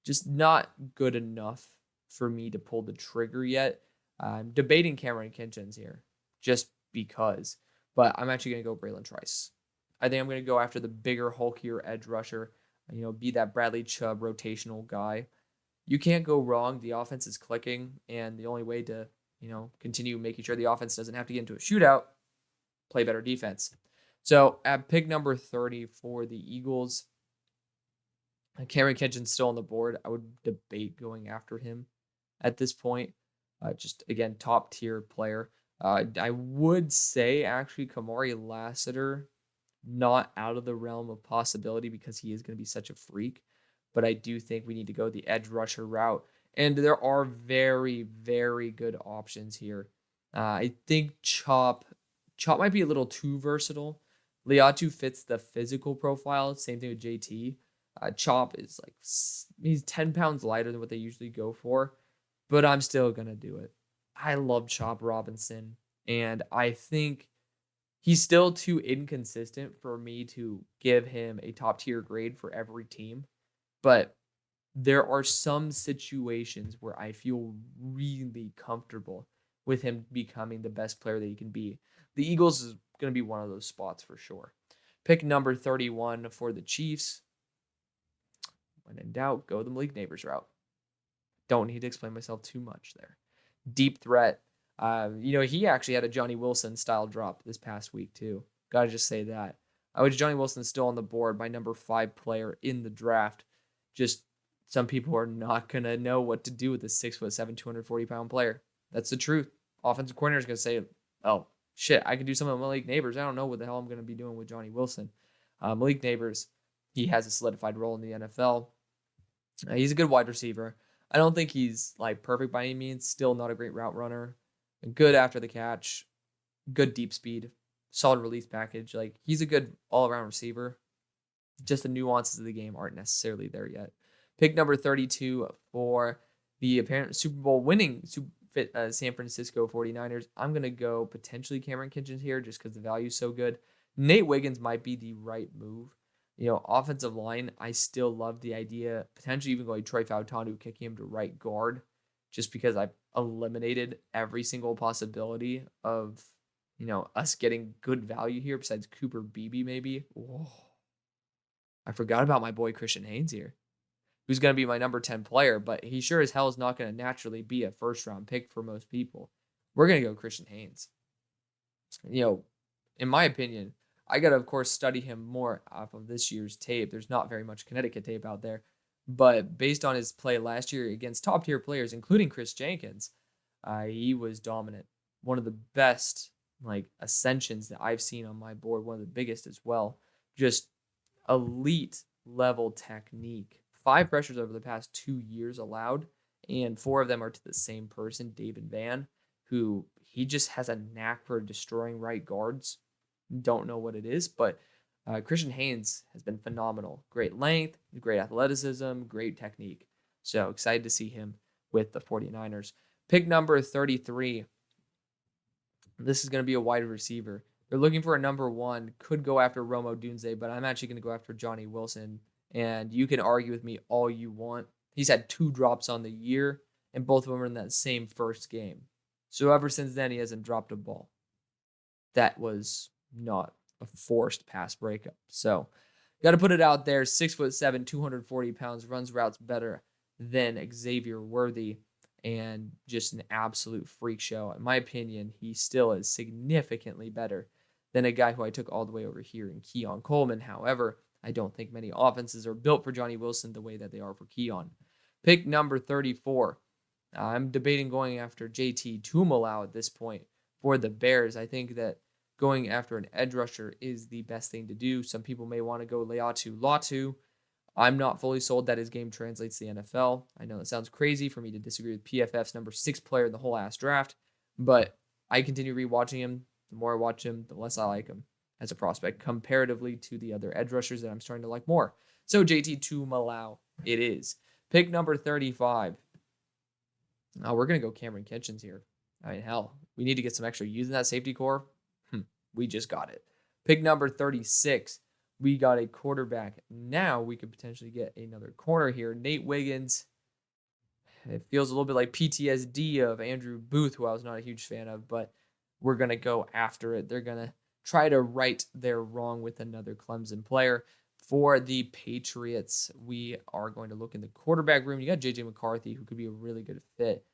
Just not good enough for me to pull the trigger yet. I'm debating Cameron Kitchens here just because. But I'm actually going to go Braylon Trice. I think I'm going to go after the bigger, hulkier edge rusher. Be that Bradley Chubb rotational guy. You can't go wrong. The offense is clicking. And the only way to, continue making sure the offense doesn't have to get into a shootout, play better defense. So at pick number 30 for the Eagles, Cameron Kitchen's still on the board. I would debate going after him at this point. Just, again, top tier player. I would say, actually, Kamari Lassiter, not out of the realm of possibility because he is going to be such a freak. But I do think we need to go the edge rusher route. And there are very, very good options here. I think Chop might be a little too versatile. Liatu fits the physical profile. Same thing with JT. Chop is he's 10 pounds lighter than what they usually go for. But I'm still going to do it. I love Chop Robinson. And I think he's still too inconsistent for me to give him a top tier grade for every team. But there are some situations where I feel really comfortable with him becoming the best player that he can be. The Eagles is going to be one of those spots for sure. Pick number 31 for the Chiefs. When in doubt, go the Malik Neighbors route. Don't need to explain myself too much there. Deep threat. He actually had a Johnny Wilson style drop this past week too. Gotta just say that. Which Johnny Wilson's still on the board, my number 5 player in the draft. Just some people are not going to know what to do with a 6'7", 240-pound player. That's the truth. Offensive coordinator is going to say, oh, shit, I can do something with Malik Neighbors. I don't know what the hell I'm going to be doing with Johnny Wilson. Malik Neighbors, he has a solidified role in the NFL. He's a good wide receiver. I don't think he's perfect by any means. Still not a great route runner. Good after the catch. Good deep speed. Solid release package. He's a good all-around receiver. Just the nuances of the game aren't necessarily there yet. Pick number 32 for the apparent Super Bowl winning San Francisco 49ers. I'm going to go potentially Cameron Kitchens here just because the value is so good. Nate Wiggins might be the right move. Offensive line, I still love the idea, potentially even going Troy Fautanu, kicking him to right guard, just because I've eliminated every single possibility of, us getting good value here besides Cooper Beebe maybe. Whoa. I forgot about my boy Christian Haynes here, who's going to be my number 10 player, but he sure as hell is not going to naturally be a first-round pick for most people. We're going to go Christian Haynes. in my opinion, I got to, of course, study him more off of this year's tape. There's not very much Connecticut tape out there. But based on his play last year against top tier players, including Chris Jenkins, he was dominant. One of the best like ascensions that I've seen on my board. One of the biggest as well. Just elite level technique. 5 pressures over the past 2 years allowed, and 4 of them are to the same person, David Van, who he just has a knack for destroying right guards. Don't know what it is, but Christian Haynes has been phenomenal. Great length, great athleticism, great technique. So excited to see him with the 49ers. Pick number 33. This is going to be a wide receiver. They're looking for a number 1. Could go after Rome Odunze, but I'm actually going to go after Johnny Wilson. And you can argue with me all you want. He's had 2 drops on the year, and both of them are in that same first game. So ever since then, he hasn't dropped a ball. That was not a forced pass breakup. So got to put it out there. 6'7", 240 pounds, runs routes better than Xavier Worthy, and just an absolute freak show. In my opinion, he still is significantly better than a guy who I took all the way over here in Keon Coleman. However, I don't think many offenses are built for Johnny Wilson the way that they are for Keon. Pick number 34. I'm debating going after JT Tumalau at this point for the Bears. I think that going after an edge rusher is the best thing to do. Some people may want to go Leatu Latu. I'm not fully sold that his game translates to the NFL. I know that sounds crazy for me to disagree with PFF's number 6 player in the whole ass draft, but I continue rewatching him. The more I watch him, the less I like him as a prospect comparatively to the other edge rushers that I'm starting to like more. So JT Tumalau it is. Pick number 35. Now we're going to go Cameron Kitchens here. I mean, hell, we need to get some extra use in that safety core. We just got it. Pick number 36. We got a quarterback. Now we could potentially get another corner here. Nate Wiggins. It feels a little bit like PTSD of Andrew Booth, who I was not a huge fan of, but we're going to go after it. They're going to try to right their wrong with another Clemson player. For the Patriots, we are going to look in the quarterback room. You got J.J. McCarthy, who could be a really good fit.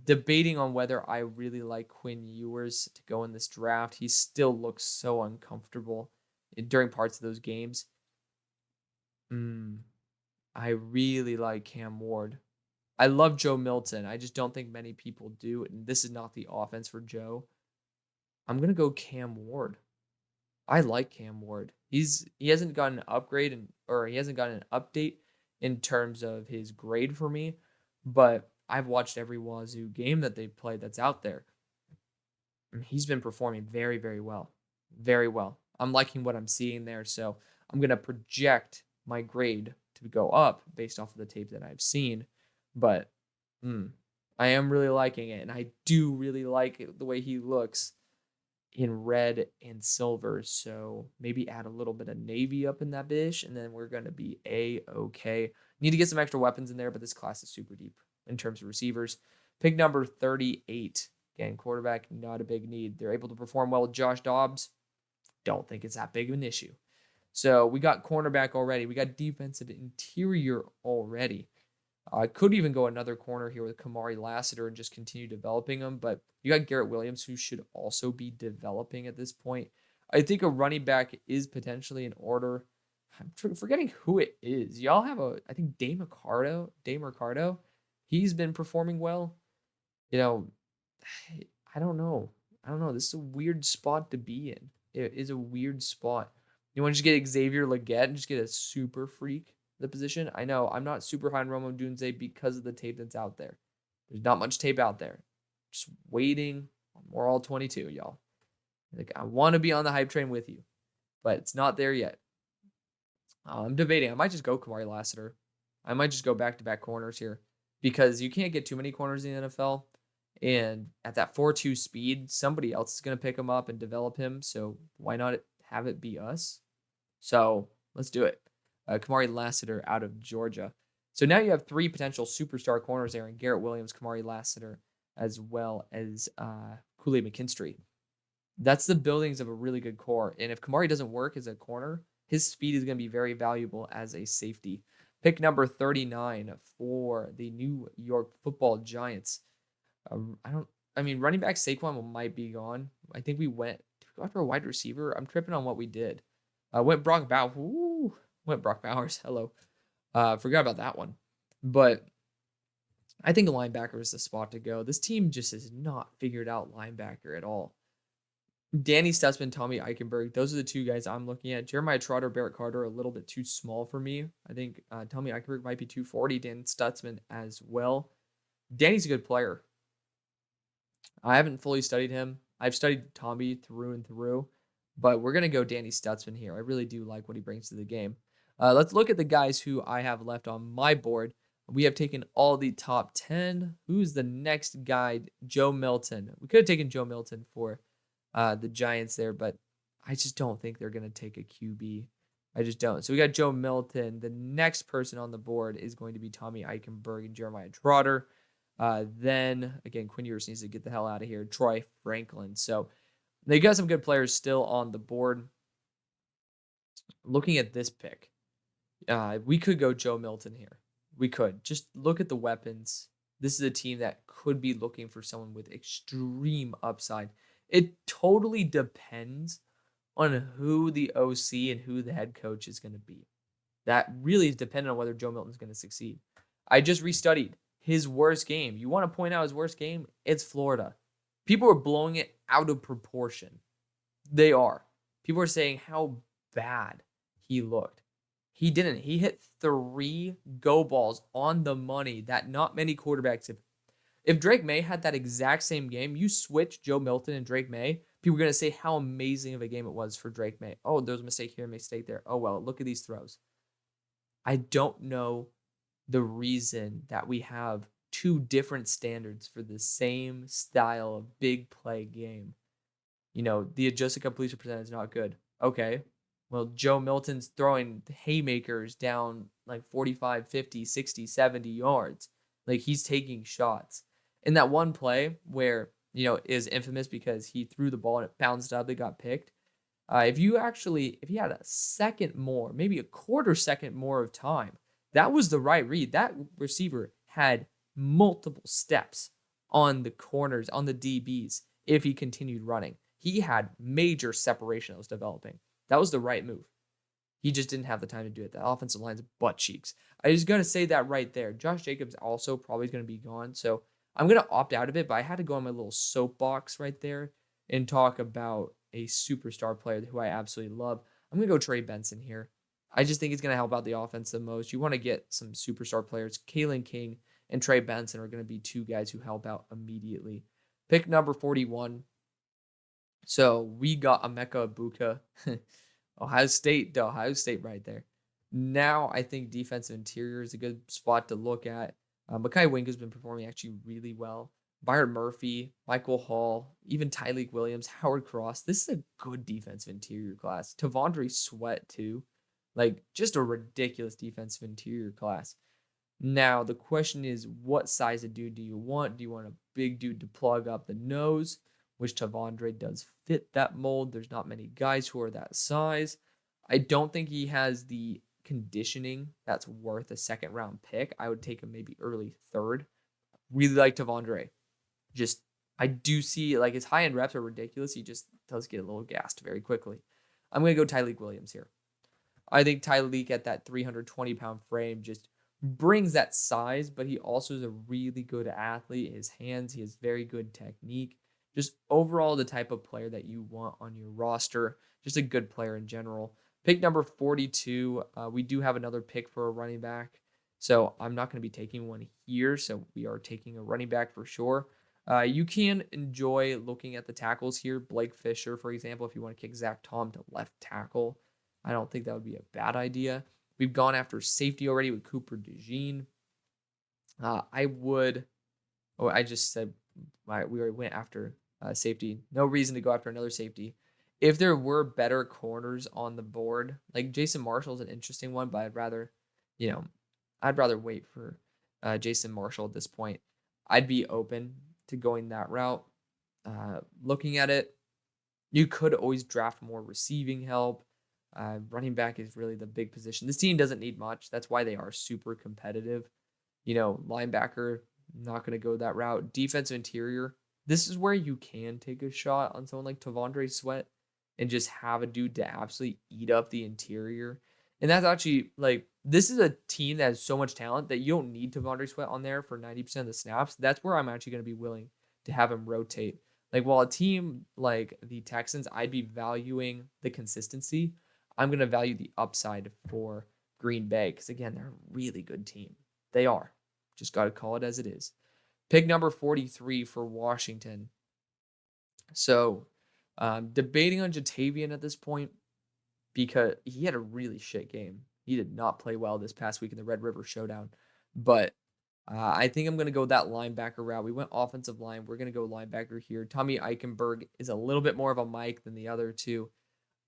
Debating on whether I really like Quinn Ewers to go in this draft. He still looks so uncomfortable during parts of those games. I really like Cam Ward. I love Joe Milton. I just don't think many people do. And this is not the offense for Joe. I'm going to go Cam Ward. I like Cam Ward. He hasn't gotten an upgrade or he hasn't gotten an update in terms of his grade for me, but I've watched every Wazoo game that they've played that's out there. And he's been performing very, very well. Very well. I'm liking what I'm seeing there, so I'm going to project my grade to go up based off of the tape that I've seen. But I am really liking it, and I do really like the way he looks in red and silver. So maybe add a little bit of navy up in that bish, and then we're going to be A-okay. Need to get some extra weapons in there, but this class is super deep in terms of receivers. Pick number 38. Again, quarterback, not a big need. They're able to perform well with Josh Dobbs. Don't think it's that big of an issue. So we got cornerback already. We got defensive interior already. I could even go another corner here with Kamari Lassiter and just continue developing him. But you got Garrett Williams, who should also be developing at this point. I think a running back is potentially in order. I'm forgetting who it is. Y'all have I think Dave Mercado. He's been performing well. You know, I don't know. This is a weird spot to be in. It is a weird spot. You want to just get Xavier Legette and just get a super freak the position? I know. I'm not super high on Rome Odunze because of the tape that's out there. There's not much tape out there. Just waiting on more all 22, y'all. Like, I want to be on the hype train with you, but it's not there yet. I'm debating. I might just go Kamari Lassiter. I might just go back-to-back corners here because you can't get too many corners in the NFL. And at that 4.2 speed, somebody else is going to pick him up and develop him. So why not have it be us? So let's do it. Kamari Lassiter out of Georgia. So now you have 3 potential superstar corners there in Garrett Williams, Kamari Lassiter, as well as Kool-Aid McKinstry. That's the buildings of a really good core. And if Kamari doesn't work as a corner, his speed is going to be very valuable as a safety. Pick number 39 for the New York Football Giants. Running back Saquon might be gone. I think we go go after a wide receiver. I'm tripping on what we did. Went Brock Bowers. Went Brock Bowers. Hello. Forgot about that one. But I think a linebacker is the spot to go. This team just has not figured out linebacker at all. Danny Stutzman, Tommy Eichenberg, those are the two guys I'm looking at. Jeremiah Trotter, Barrett Carter, a little bit too small for me. I think Tommy Eichenberg might be 240, Dan Stutzman as well. Danny's a good player. I haven't fully studied him. I've studied Tommy through and through, but we're going to go Danny Stutzman here. I really do like what he brings to the game. Let's look at the guys who I have left on my board. We have taken all the top 10. Who's the next guy? Joe Milton. We could have taken Joe Milton for the Giants there, but I just don't think they're going to take a QB. I just don't. So we got Joe Milton. The next person on the board is going to be Tommy Eichenberg and Jeremiah Trotter. Then, again, Quinn Ewers needs to get the hell out of here. Troy Franklin. So they got some good players still on the board. Looking at this pick, we could go Joe Milton here. We could. Just look at the weapons. This is a team that could be looking for someone with extreme upside. It totally depends on who the OC and who the head coach is going to be. That really is dependent on whether Joe Milton is going to succeed. I just restudied his worst game. You want to point out his worst game? It's Florida. People are blowing it out of proportion. They are. People are saying how bad he looked. He didn't. He hit 3 go balls on the money that not many quarterbacks have. If Drake May had that exact same game, you switch Joe Milton and Drake May, people are going to say how amazing of a game it was for Drake May. Oh, there's a mistake here, a mistake there. Oh, well, look at these throws. I don't know the reason that we have 2 different standards for the same style of big play game. You know, the adjusted completion percentage is not good. Okay. Well, Joe Milton's throwing haymakers down like 45, 50, 60, 70 yards. Like he's taking shots. In that one play where, you know, is infamous because he threw the ball and it bounced up, it got picked. If he had a second more, maybe a quarter second more of time, that was the right read. That receiver had multiple steps on the corners, on the DBs, if he continued running. He had major separation that was developing. That was the right move. He just didn't have the time to do it. The offensive line's butt cheeks. I just got to say that right there. Josh Jacobs also probably going to be gone. So I'm going to opt out of it, but I had to go on my little soapbox right there and talk about a superstar player who I absolutely love. I'm going to go Trey Benson here. I just think he's going to help out the offense the most. You want to get some superstar players. Kalen King and Trey Benson are going to be 2 guys who help out immediately. Pick number 41. So we got Emeka Ibuka. Ohio State right there. Now I think defensive interior is a good spot to look at. Mekhi Wink has been performing actually really well. Byron Murphy, Michael Hall, even Tyleik Williams, Howard Cross. This is a good defensive interior class. Tavondre Sweat too. Like just a ridiculous defensive interior class. Now the question is, what size of dude do you want? Do you want a big dude to plug up the nose? Which Tavondre does fit that mold. There's not many guys who are that size. I don't think he has the conditioning that's worth a 2nd round pick. I would take him maybe early 3rd. Really like Tavondre. I do see like his high end reps are ridiculous. He just does get a little gassed very quickly. I'm going to go Tyleik Williams here. I think Tyleik at that 320-pound frame just brings that size, but he also is a really good athlete. His hands, he has very good technique. Just overall the type of player that you want on your roster. Just a good player in general. Pick number 42. We do have another pick for a running back. So I'm not going to be taking one here. So we are taking a running back for sure. You can enjoy looking at the tackles here. Blake Fisher, for example, if you want to kick Zach Tom to left tackle. I don't think that would be a bad idea. We've gone after safety already with Cooper DeJean. I just said we already went after safety. No reason to go after another safety. If there were better corners on the board, like Jason Marshall is an interesting one, but I'd rather wait for Jason Marshall at this point. I'd be open to going that route. Looking at it, you could always draft more receiving help. Running back is really the big position. This team doesn't need much. That's why they are super competitive. Linebacker, not going to go that route. Defensive interior, this is where you can take a shot on someone like Tavondre Sweat. and just have a dude to absolutely eat up the interior. And that's actually like this is a team that has so much talent that you don't need T'Vondre Sweat on there for 90% of the snaps. That's where I'm actually going to be willing to have him rotate. Like while a team like the Texans, I'd be valuing the consistency. I'm going to value the upside for Green Bay because again, they're a really good team. They are. Just got to call it as it is. Pick number 43 for Washington. So debating on Jatavian at this point because he had a really shit game. He did not play well this past week in the Red River Showdown. But I think I'm going to go that linebacker route. We went offensive line. We're going to go linebacker here. Tommy Eichenberg is a little bit more of a Mike than the other two,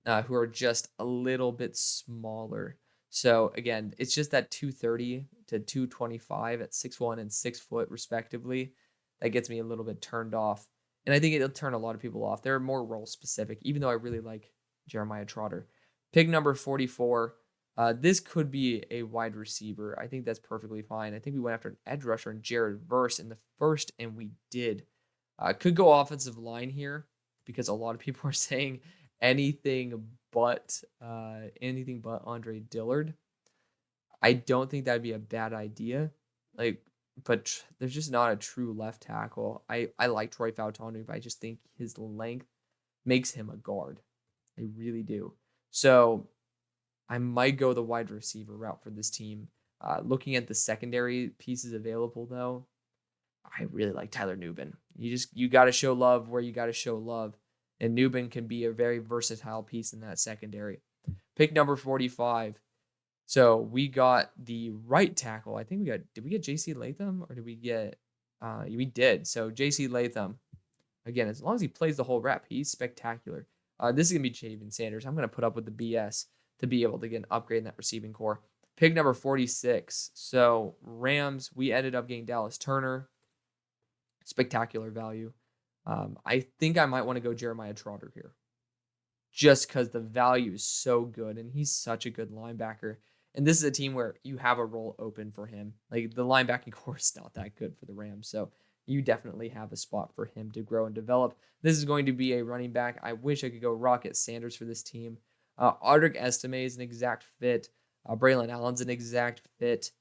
who are just a little bit smaller. So, again, it's just that 230 to 225 at 6'1" and 6 foot, respectively. That gets me a little bit turned off. And I think it'll turn a lot of people off. They're more role specific, even though I really like Jeremiah Trotter. Pick number 44. This could be a wide receiver. I think that's perfectly fine. I think we went after an edge rusher and Jared Verse in the first, and we did. Could go offensive line here because a lot of people are saying anything but Andre Dillard. I don't think that'd be a bad idea. But there's just not a true left tackle. I like Troy Fautanu, but I just think his length makes him a guard. I really do. So I might go the wide receiver route for this team. Looking at the secondary pieces available, though, I really like Tyler Nubin. You got to show love where you got to show love, and Nubin can be a very versatile piece in that secondary. Pick number 45. So we got the right tackle. I think did we get J.C. Latham or did we get, we did. So J.C. Latham, again, as long as he plays the whole rep, he's spectacular. This is going to be Javen Sanders. I'm going to put up with the BS to be able to get an upgrade in that receiving core. Pick number 46. So Rams, we ended up getting Dallas Turner. Spectacular value. I think I might want to go Jeremiah Trotter here. Just because the value is so good and he's such a good linebacker. And this is a team where you have a role open for him. Like the linebacking core is not that good for the Rams. So you definitely have a spot for him to grow and develop. This is going to be a running back. I wish I could go Rocket Sanders for this team. Audric Estime is an exact fit. Braylon Allen's an exact fit.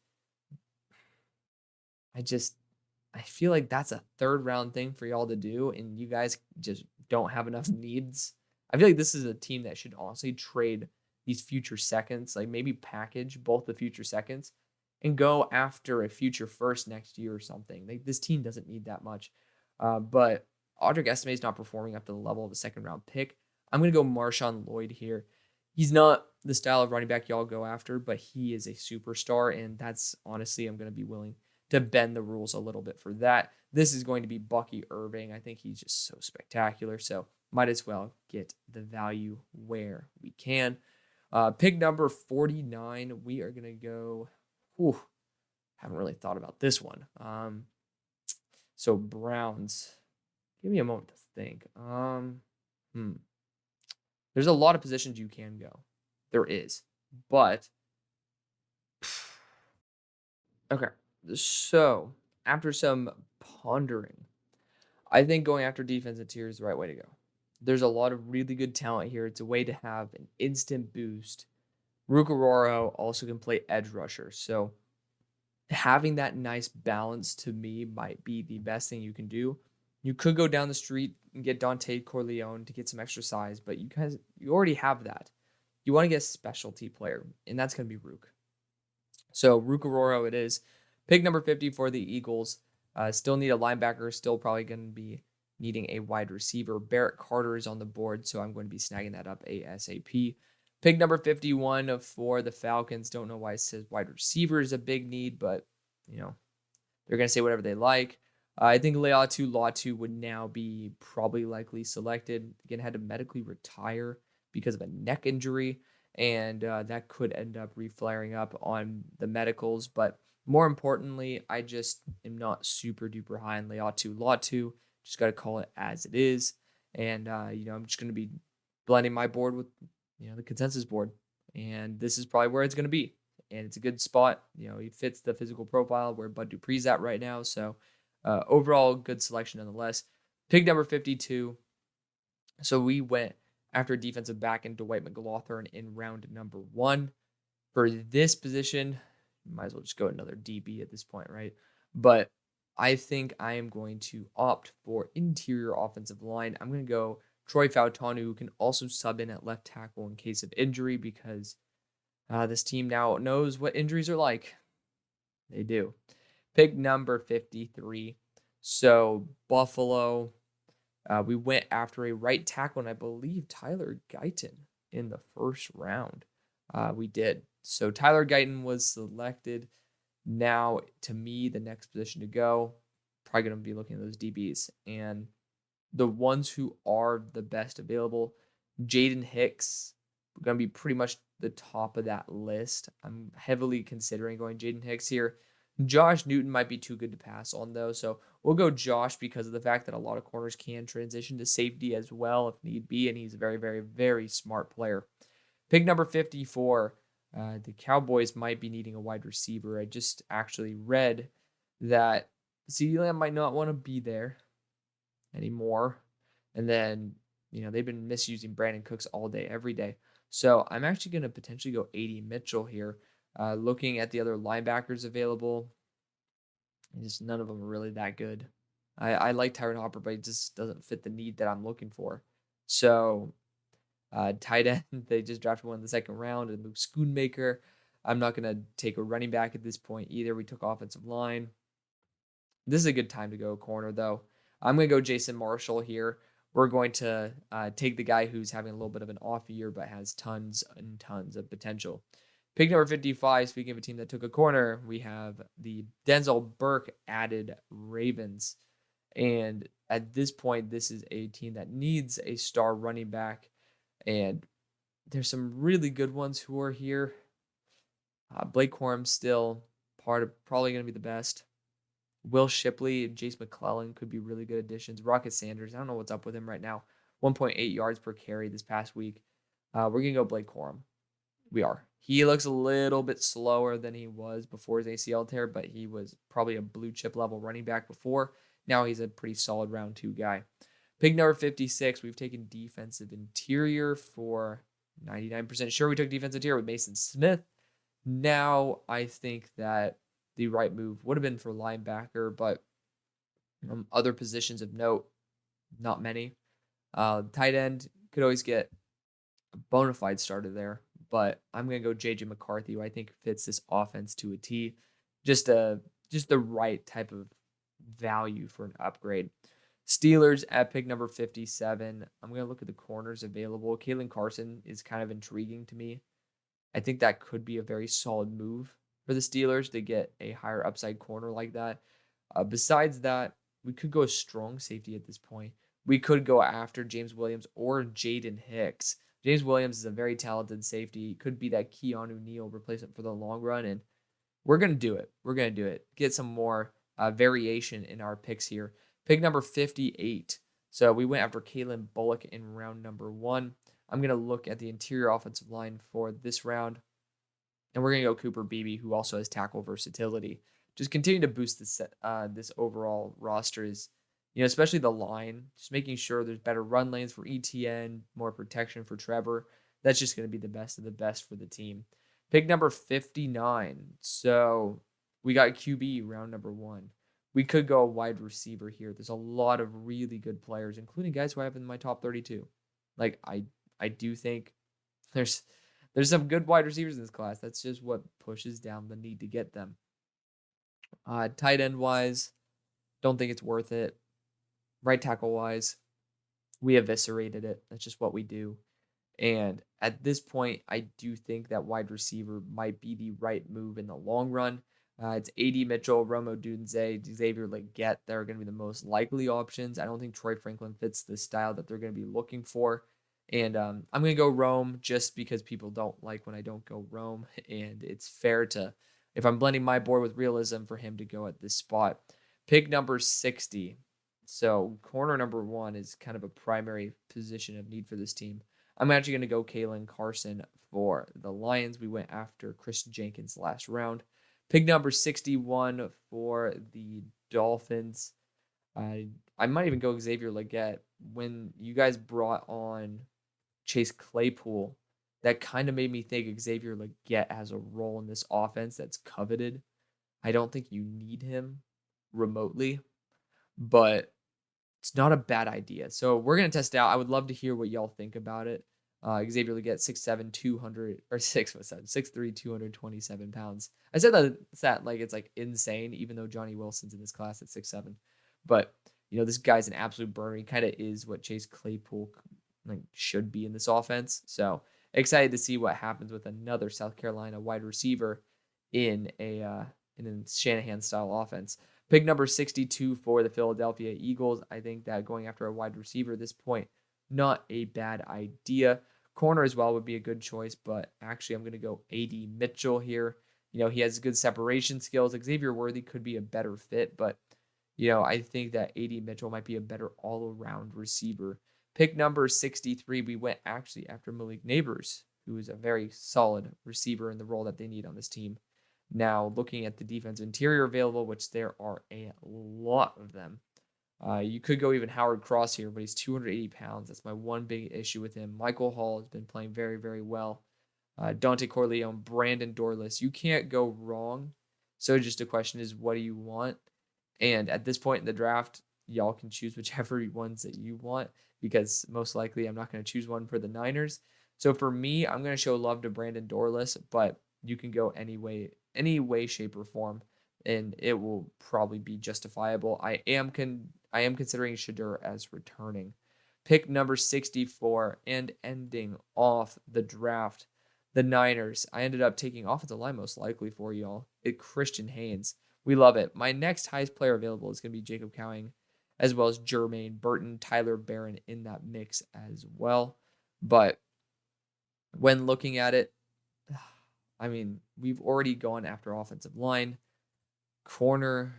I feel like that's a third round thing for y'all to do, and you guys just don't have enough needs. I feel like this is a team that should honestly trade these future seconds, like maybe package both the future seconds and go after a future first next year or something. Like this team doesn't need that much. But Audric Estime is not performing up to the level of a second round pick. I'm going to go Marshawn Lloyd here. He's not the style of running back y'all go after, but he is a superstar, and that's honestly, I'm going to be willing to bend the rules a little bit for that. This is going to be Bucky Irving. I think he's just so spectacular, so might as well get the value where we can. Pick number 49, we are going to go, haven't really thought about this one. So Browns, give me a moment to think. There's a lot of positions you can go. There is, but okay. So after some pondering, I think going after defensive tier is the right way to go. There's a lot of really good talent here. It's a way to have an instant boost. Rukaroro also can play edge rusher. So having that nice balance to me might be the best thing you can do. You could go down the street and get Dante Corleone to get some extra size, but you already have that. You want to get a specialty player, and that's going to be Rook. So Rukaroro it is. Pick number 50 for the Eagles. Still need a linebacker. Still probably going to be needing a wide receiver. Barrett Carter is on the board, so I'm going to be snagging that up ASAP. Pick number 51 for the Falcons. Don't know why it says wide receiver is a big need, but they're going to say whatever they like. I think Leatu Latu would now be probably likely selected. Again, had to medically retire because of a neck injury, and that could end up reflaring up on the medicals. But more importantly, I just am not super duper high on Leatu Latu. Just got to call it as it is. And, I'm just going to be blending my board with, the consensus board. And this is probably where it's going to be. And it's a good spot. He fits the physical profile where Bud Dupree's at right now. So, overall, good selection nonetheless. Pick number 52. So we went after a defensive back in Dwight McLaughlin in round number 1. For this position, might as well just go another DB at this point, right? But I think I am going to opt for interior offensive line. I'm going to go Troy Fautanu, who can also sub in at left tackle in case of injury, because this team now knows what injuries are like. They do. Pick number 53. So Buffalo, we went after a right tackle, and I believe Tyler Guyton in the first round. We did. So Tyler Guyton was selected. Now, to me, the next position to go, probably going to be looking at those DBs. And the ones who are the best available, Jaden Hicks, going to be pretty much the top of that list. I'm heavily considering going Jaden Hicks here. Josh Newton might be too good to pass on, though. So we'll go Josh because of the fact that a lot of corners can transition to safety as well if need be. And he's a very, very, very smart player. Pick number 54. The Cowboys might be needing a wide receiver. I just actually read that CeeDee Lamb might not want to be there anymore. And then, they've been misusing Brandon Cooks all day, every day. So I'm actually going to potentially go A.D. Mitchell here. Looking at the other linebackers available, just none of them are really that good. I like Tyron Hopper, but he just doesn't fit the need that I'm looking for. So tight end, they just drafted one in the second round, and Luke Schoonmaker. I'm not going to take a running back at this point either. We took offensive line. This is a good time to go corner, though. I'm going to go Jason Marshall here. We're going to take the guy who's having a little bit of an off year, but has tons and tons of potential. Pick number 55, speaking of a team that took a corner, we have the Denzel Burke added Ravens. And at this point, this is a team that needs a star running back. And there's some really good ones who are here. Blake Corum still probably going to be the best. Will Shipley and Jace McClellan could be really good additions. Rocket Sanders, I don't know what's up with him right now. 1.8 yards per carry this past week. We're going to go Blake Corum. We are. He looks a little bit slower than he was before his ACL tear, but he was probably a blue chip level running back before. Now he's a pretty solid round 2 guy. Pick number 56, we've taken defensive interior for 99% sure we took defensive interior with Mason Smith. Now I think that the right move would have been for linebacker, but other positions of note, not many. Tight end could always get a bona fide starter there, but I'm going to go J.J. McCarthy, who I think fits this offense to a T. Just the right type of value for an upgrade. Steelers at pick number 57. I'm going to look at the corners available. Kalen Carson is kind of intriguing to me. I think that could be a very solid move for the Steelers to get a higher upside corner like that. Besides that, we could go strong safety at this point. We could go after James Williams or Jaden Hicks. James Williams is a very talented safety. He could be that Keanu Neal replacement for the long run, and we're going to do it. We're going to do it. Get some more variation in our picks here. Pick number 58. So we went after Kalen Bullock in round number 1. I'm going to look at the interior offensive line for this round. And we're going to go Cooper Beebe, who also has tackle versatility. Just continue to boost this overall roster is, especially the line, just making sure there's better run lanes for ETN, more protection for Trevor. That's just going to be the best of the best for the team. Pick number 59. So we got QB round number 1. We could go a wide receiver here. There's a lot of really good players, including guys who I have in my top 32. Like, I do think there's some good wide receivers in this class. That's just what pushes down the need to get them. Tight end wise, don't think it's worth it. Right tackle wise, we eviscerated it. That's just what we do. And at this point, I do think that wide receiver might be the right move in the long run. It's A.D. Mitchell, Romo Dunze, Xavier Legette. They're going to be the most likely options. I don't think Troy Franklin fits the style that they're going to be looking for. And I'm going to go Rome just because people don't like when I don't go Rome. And it's fair to, if I'm blending my board with realism, for him to go at this spot. Pick number 60. So corner number 1 is kind of a primary position of need for this team. I'm actually going to go Kalen Carson for the Lions. We went after Chris Jenkins last round. Pick number 61 for the Dolphins. I might even go Xavier Legette. When you guys brought on Chase Claypool, that kind of made me think Xavier Legette has a role in this offense that's coveted. I don't think you need him remotely, but it's not a bad idea. So we're gonna test it out. I would love to hear what y'all think about it. Xavier Legette 6'7", 200 or 6'7", 6'3", 227 pounds. I said that stat like it's like insane, even though Johnny Wilson's in this class at 6'7". But this guy's an absolute burner. He kind of is what Chase Claypool should be in this offense. So excited to see what happens with another South Carolina wide receiver in a Shanahan style offense. Pick number 62 for the Philadelphia Eagles. I think that going after a wide receiver at this point, not a bad idea. Corner as well would be a good choice, but actually I'm going to go A.D. Mitchell here. He has good separation skills. Xavier Worthy could be a better fit, but I think that A.D. Mitchell might be a better all-around receiver. Pick number 63, we went actually after Malik Neighbors, who is a very solid receiver in the role that they need on this team. Now, looking at the defensive interior available, which there are a lot of them, you could go even Howard Cross here, but he's 280 pounds. That's my one big issue with him. Michael Hall has been playing very, very well. Dante Corleone, Brandon Dorless. You can't go wrong. So just the question is, what do you want? And at this point in the draft, y'all can choose whichever ones that you want, because most likely I'm not going to choose one for the Niners. So for me, I'm going to show love to Brandon Dorless, but you can go any way, shape, or form, and it will probably be justifiable. I am considering Shadur as returning. Pick number 64 and ending off the draft, the Niners. I ended up taking offensive line most likely for y'all. Christian Haynes. We love it. My next highest player available is going to be Jacob Cowing, as well as Jermaine Burton, Tyler Barron in that mix as well. But when looking at it, I mean, we've already gone after offensive line. Corner,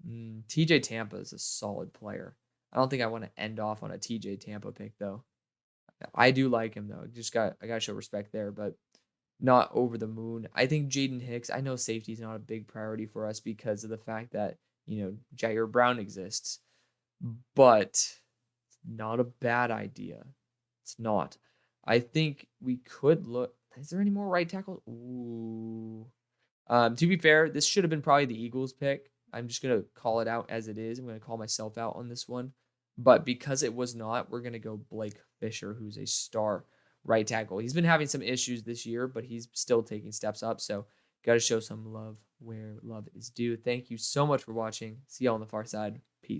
TJ Tampa is a solid player. I don't think I want to end off on a TJ Tampa pick, though. I do like him, though. I got to show respect there, but not over the moon. I think Jaden Hicks, I know safety is not a big priority for us because of the fact that, Jair Brown exists, but not a bad idea. It's not. I think we could look. Is there any more right tackles? Ooh. To be fair, this should have been probably the Eagles pick. I'm just going to call it out as it is. I'm going to call myself out on this one. But because it was not, we're going to go Blake Fisher, who's a star right tackle. He's been having some issues this year, but he's still taking steps up. So got to show some love where love is due. Thank you so much for watching. See y'all on the far side. Peace.